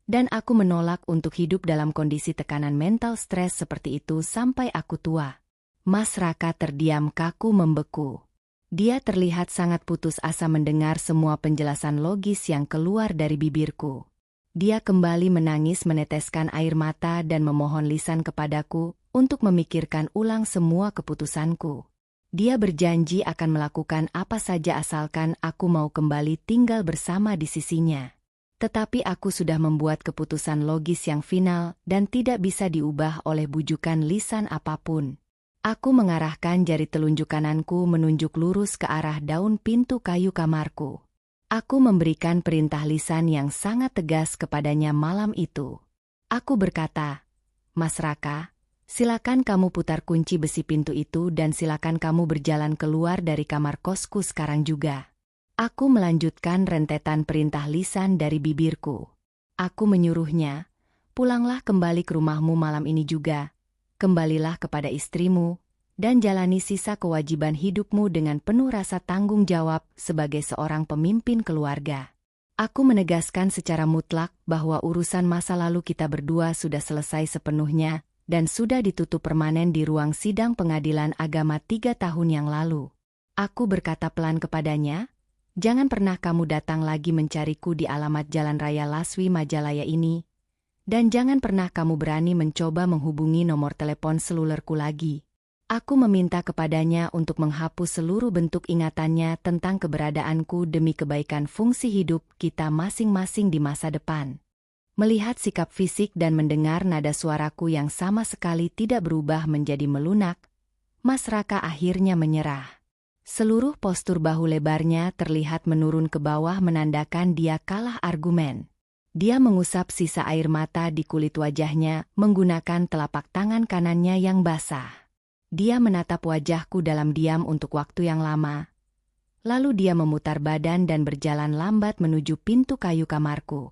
dan aku menolak untuk hidup dalam kondisi tekanan mental stres seperti itu sampai aku tua. Mas Raka terdiam kaku membeku. Dia terlihat sangat putus asa mendengar semua penjelasan logis yang keluar dari bibirku. Dia kembali menangis meneteskan air mata dan memohon lisan kepadaku untuk memikirkan ulang semua keputusanku. Dia berjanji akan melakukan apa saja asalkan aku mau kembali tinggal bersama di sisinya. Tetapi aku sudah membuat keputusan logis yang final dan tidak bisa diubah oleh bujukan lisan apapun. Aku mengarahkan jari telunjuk kananku menunjuk lurus ke arah daun pintu kayu kamarku. Aku memberikan perintah lisan yang sangat tegas kepadanya malam itu. Aku berkata, "Mas Raka, silakan kamu putar kunci besi pintu itu dan silakan kamu berjalan keluar dari kamar kosku sekarang juga." Aku melanjutkan rentetan perintah lisan dari bibirku. Aku menyuruhnya, "Pulanglah kembali ke rumahmu malam ini juga. Kembalilah kepada istrimu, dan jalani sisa kewajiban hidupmu dengan penuh rasa tanggung jawab sebagai seorang pemimpin keluarga." Aku menegaskan secara mutlak bahwa urusan masa lalu kita berdua sudah selesai sepenuhnya dan sudah ditutup permanen di ruang sidang pengadilan agama 3 tahun yang lalu. Aku berkata pelan kepadanya, "Jangan pernah kamu datang lagi mencariku di alamat Jalan Raya Laswi Majalaya ini, dan jangan pernah kamu berani mencoba menghubungi nomor telepon selulerku lagi." Aku meminta kepadanya untuk menghapus seluruh bentuk ingatannya tentang keberadaanku demi kebaikan fungsi hidup kita masing-masing di masa depan. Melihat sikap fisik dan mendengar nada suaraku yang sama sekali tidak berubah menjadi melunak, Mas Raka akhirnya menyerah. Seluruh postur bahu lebarnya terlihat menurun ke bawah menandakan dia kalah argumen. Dia mengusap sisa air mata di kulit wajahnya menggunakan telapak tangan kanannya yang basah. Dia menatap wajahku dalam diam untuk waktu yang lama. Lalu dia memutar badan dan berjalan lambat menuju pintu kayu kamarku.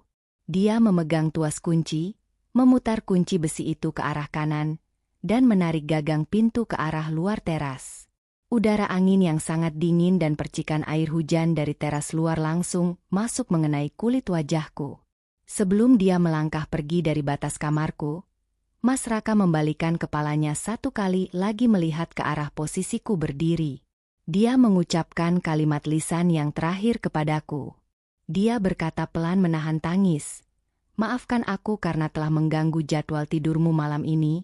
Dia memegang tuas kunci, memutar kunci besi itu ke arah kanan, dan menarik gagang pintu ke arah luar teras. Udara angin yang sangat dingin dan percikan air hujan dari teras luar langsung masuk mengenai kulit wajahku. Sebelum dia melangkah pergi dari batas kamarku, Mas Raka membalikan kepalanya satu kali lagi melihat ke arah posisiku berdiri. Dia mengucapkan kalimat lisan yang terakhir kepadaku. Dia berkata pelan menahan tangis, "Maafkan aku karena telah mengganggu jadwal tidurmu malam ini.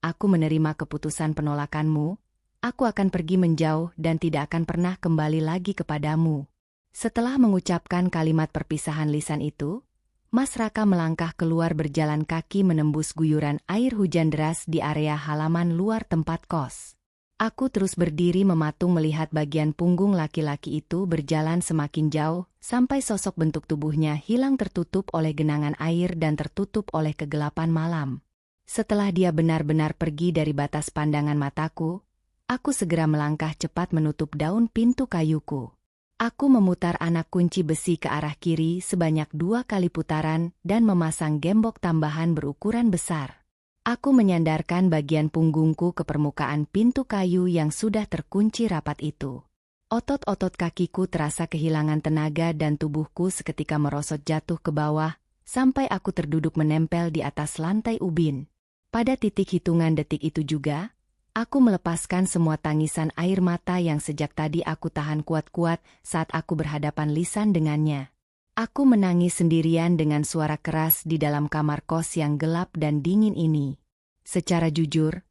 Aku menerima keputusan penolakanmu. Aku akan pergi menjauh dan tidak akan pernah kembali lagi kepadamu." Setelah mengucapkan kalimat perpisahan lisan itu, Mas Raka melangkah keluar berjalan kaki menembus guyuran air hujan deras di area halaman luar tempat kos. Aku terus berdiri mematung melihat bagian punggung laki-laki itu berjalan semakin jauh, sampai sosok bentuk tubuhnya hilang tertutup oleh genangan air dan tertutup oleh kegelapan malam. Setelah dia benar-benar pergi dari batas pandangan mataku, aku segera melangkah cepat menutup daun pintu kayuku. Aku memutar anak kunci besi ke arah kiri sebanyak 2 kali putaran dan memasang gembok tambahan berukuran besar. Aku menyandarkan bagian punggungku ke permukaan pintu kayu yang sudah terkunci rapat itu. Otot-otot kakiku terasa kehilangan tenaga dan tubuhku seketika merosot jatuh ke bawah, sampai aku terduduk menempel di atas lantai ubin. Pada titik hitungan detik itu juga, aku melepaskan semua tangisan air mata yang sejak tadi aku tahan kuat-kuat saat aku berhadapan lisan dengannya. Aku menangis sendirian dengan suara keras di dalam kamar kos yang gelap dan dingin ini. Secara jujur,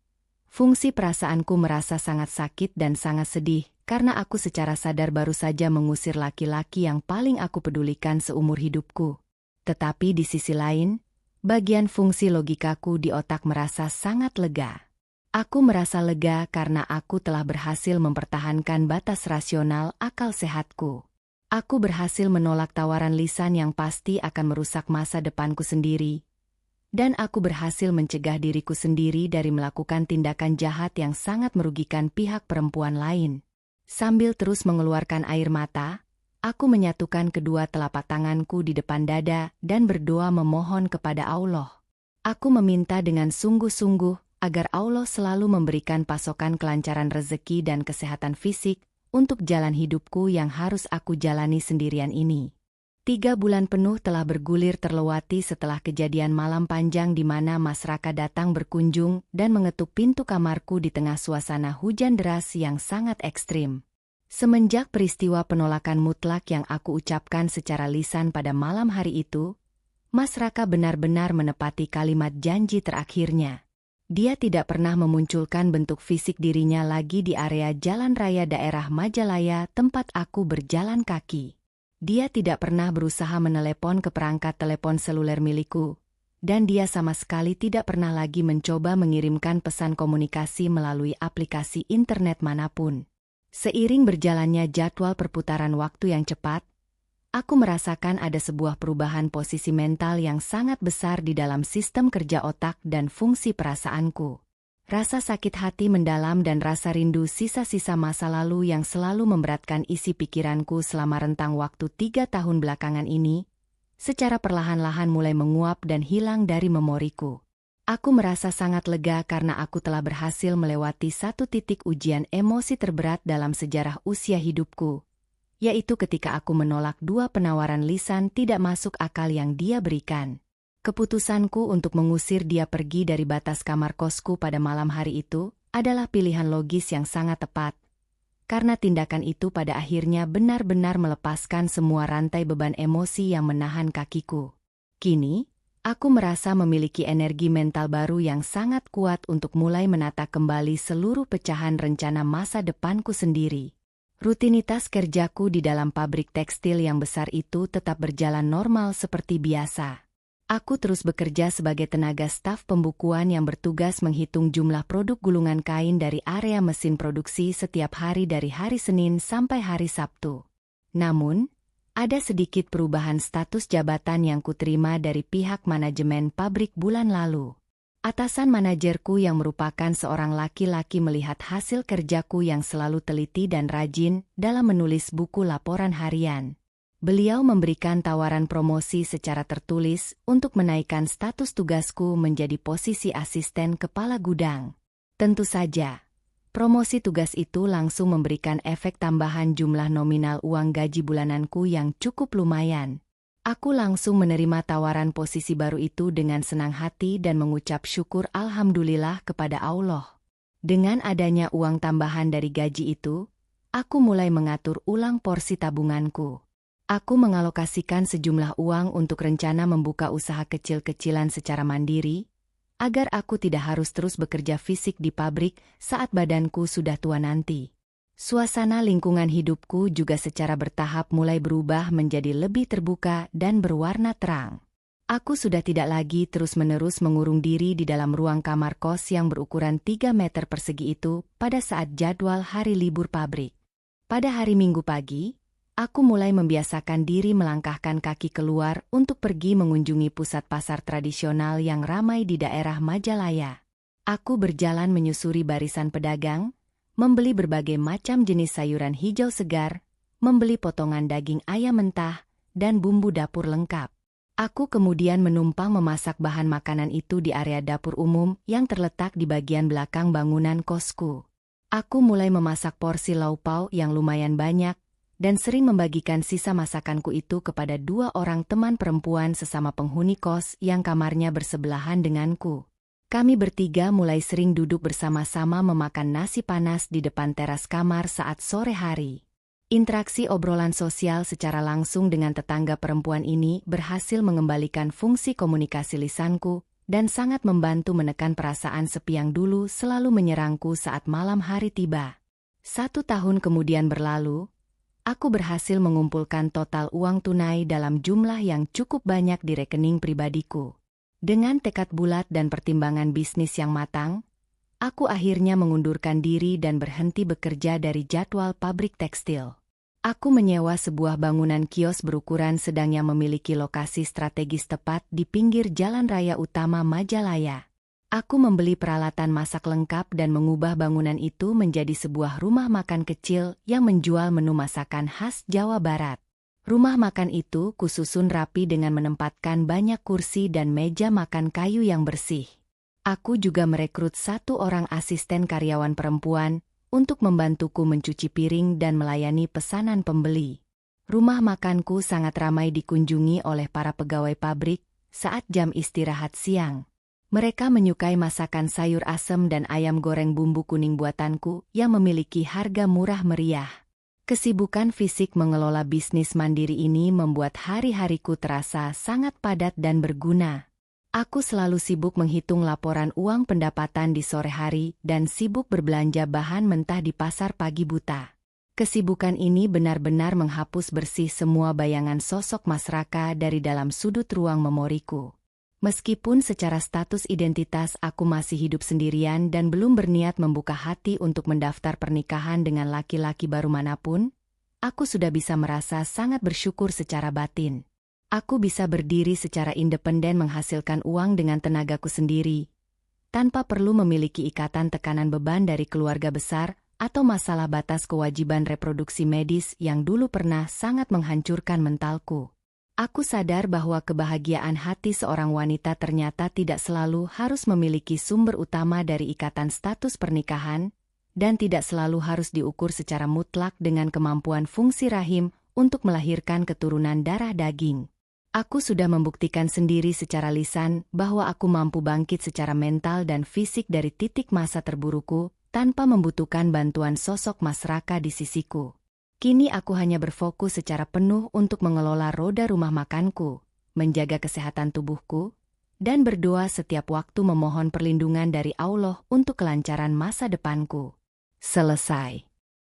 fungsi perasaanku merasa sangat sakit dan sangat sedih karena aku secara sadar baru saja mengusir laki-laki yang paling aku pedulikan seumur hidupku. Tetapi di sisi lain, bagian fungsi logikaku di otak merasa sangat lega. Aku merasa lega karena aku telah berhasil mempertahankan batas rasional akal sehatku. Aku berhasil menolak tawaran lisan yang pasti akan merusak masa depanku sendiri. Dan aku berhasil mencegah diriku sendiri dari melakukan tindakan jahat yang sangat merugikan pihak perempuan lain. Sambil terus mengeluarkan air mata, aku menyatukan kedua telapak tanganku di depan dada dan berdoa memohon kepada Allah. Aku meminta dengan sungguh-sungguh agar Allah selalu memberikan pasokan kelancaran rezeki dan kesehatan fisik untuk jalan hidupku yang harus aku jalani sendirian ini. 3 bulan penuh telah bergulir terlewati setelah kejadian malam panjang di mana Mas Raka datang berkunjung dan mengetuk pintu kamarku di tengah suasana hujan deras yang sangat ekstrim. Semenjak peristiwa penolakan mutlak yang aku ucapkan secara lisan pada malam hari itu, Mas Raka benar-benar menepati kalimat janji terakhirnya. Dia tidak pernah memunculkan bentuk fisik dirinya lagi di area jalan raya daerah Majalaya tempat aku berjalan kaki. Dia tidak pernah berusaha menelepon ke perangkat telepon seluler milikku, dan dia sama sekali tidak pernah lagi mencoba mengirimkan pesan komunikasi melalui aplikasi internet manapun. Seiring berjalannya jadwal perputaran waktu yang cepat, aku merasakan ada sebuah perubahan posisi mental yang sangat besar di dalam sistem kerja otak dan fungsi perasaanku. Rasa sakit hati mendalam dan rasa rindu sisa-sisa masa lalu yang selalu memberatkan isi pikiranku selama rentang waktu 3 tahun belakangan ini, secara perlahan-lahan mulai menguap dan hilang dari memoriku. Aku merasa sangat lega karena aku telah berhasil melewati satu titik ujian emosi terberat dalam sejarah usia hidupku, yaitu ketika aku menolak 2 penawaran lisan tidak masuk akal yang dia berikan. Keputusanku untuk mengusir dia pergi dari batas kamar kosku pada malam hari itu adalah pilihan logis yang sangat tepat, karena tindakan itu pada akhirnya benar-benar melepaskan semua rantai beban emosi yang menahan kakiku. Kini, aku merasa memiliki energi mental baru yang sangat kuat untuk mulai menata kembali seluruh pecahan rencana masa depanku sendiri. Rutinitas kerjaku di dalam pabrik tekstil yang besar itu tetap berjalan normal seperti biasa. Aku terus bekerja sebagai tenaga staf pembukuan yang bertugas menghitung jumlah produk gulungan kain dari area mesin produksi setiap hari dari hari Senin sampai hari Sabtu. Namun, ada sedikit perubahan status jabatan yang kuterima dari pihak manajemen pabrik bulan lalu. Atasan manajerku yang merupakan seorang laki-laki melihat hasil kerjaku yang selalu teliti dan rajin dalam menulis buku laporan harian. Beliau memberikan tawaran promosi secara tertulis untuk menaikkan status tugasku menjadi posisi asisten kepala gudang. Tentu saja, promosi tugas itu langsung memberikan efek tambahan jumlah nominal uang gaji bulananku yang cukup lumayan. Aku langsung menerima tawaran posisi baru itu dengan senang hati dan mengucap syukur alhamdulillah kepada Allah. Dengan adanya uang tambahan dari gaji itu, aku mulai mengatur ulang porsi tabunganku. Aku mengalokasikan sejumlah uang untuk rencana membuka usaha kecil-kecilan secara mandiri, agar aku tidak harus terus bekerja fisik di pabrik saat badanku sudah tua nanti. Suasana lingkungan hidupku juga secara bertahap mulai berubah menjadi lebih terbuka dan berwarna terang. Aku sudah tidak lagi terus-menerus mengurung diri di dalam ruang kamar kos yang berukuran 3 meter persegi itu pada saat jadwal hari libur pabrik. Pada hari Minggu pagi, aku mulai membiasakan diri melangkahkan kaki keluar untuk pergi mengunjungi pusat pasar tradisional yang ramai di daerah Majalaya. Aku berjalan menyusuri barisan pedagang, membeli berbagai macam jenis sayuran hijau segar, membeli potongan daging ayam mentah, dan bumbu dapur lengkap. Aku kemudian menumpang memasak bahan makanan itu di area dapur umum yang terletak di bagian belakang bangunan kosku. Aku mulai memasak porsi laupau yang lumayan banyak, dan sering membagikan sisa masakanku itu kepada 2 orang teman perempuan sesama penghuni kos yang kamarnya bersebelahan denganku. Kami bertiga mulai sering duduk bersama-sama memakan nasi panas di depan teras kamar saat sore hari. Interaksi obrolan sosial secara langsung dengan tetangga perempuan ini berhasil mengembalikan fungsi komunikasi lisanku dan sangat membantu menekan perasaan sepi yang dulu selalu menyerangku saat malam hari tiba. 1 tahun kemudian berlalu, aku berhasil mengumpulkan total uang tunai dalam jumlah yang cukup banyak di rekening pribadiku. Dengan tekad bulat dan pertimbangan bisnis yang matang, aku akhirnya mengundurkan diri dan berhenti bekerja dari jadwal pabrik tekstil. Aku menyewa sebuah bangunan kios berukuran sedang yang memiliki lokasi strategis tepat di pinggir jalan raya utama Majalaya. Aku membeli peralatan masak lengkap dan mengubah bangunan itu menjadi sebuah rumah makan kecil yang menjual menu masakan khas Jawa Barat. Rumah makan itu kususun rapi dengan menempatkan banyak kursi dan meja makan kayu yang bersih. Aku juga merekrut 1 orang asisten karyawan perempuan untuk membantuku mencuci piring dan melayani pesanan pembeli. Rumah makanku sangat ramai dikunjungi oleh para pegawai pabrik saat jam istirahat siang. Mereka menyukai masakan sayur asem dan ayam goreng bumbu kuning buatanku yang memiliki harga murah meriah. Kesibukan fisik mengelola bisnis mandiri ini membuat hari-hariku terasa sangat padat dan berguna. Aku selalu sibuk menghitung laporan uang pendapatan di sore hari dan sibuk berbelanja bahan mentah di pasar pagi buta. Kesibukan ini benar-benar menghapus bersih semua bayangan sosok Mas Raka dari dalam sudut ruang memoriku. Meskipun secara status identitas aku masih hidup sendirian dan belum berniat membuka hati untuk mendaftar pernikahan dengan laki-laki baru manapun, aku sudah bisa merasa sangat bersyukur secara batin. Aku bisa berdiri secara independen menghasilkan uang dengan tenagaku sendiri, tanpa perlu memiliki ikatan tekanan beban dari keluarga besar atau masalah batas kewajiban reproduksi medis yang dulu pernah sangat menghancurkan mentalku. Aku sadar bahwa kebahagiaan hati seorang wanita ternyata tidak selalu harus memiliki sumber utama dari ikatan status pernikahan, dan tidak selalu harus diukur secara mutlak dengan kemampuan fungsi rahim untuk melahirkan keturunan darah daging. Aku sudah membuktikan sendiri secara lisan bahwa aku mampu bangkit secara mental dan fisik dari titik masa terburukku tanpa membutuhkan bantuan sosok Mas Raka di sisiku. Kini aku hanya berfokus secara penuh untuk mengelola roda rumah makanku, menjaga kesehatan tubuhku, dan berdoa setiap waktu memohon perlindungan dari Allah untuk kelancaran masa depanku. Selesai.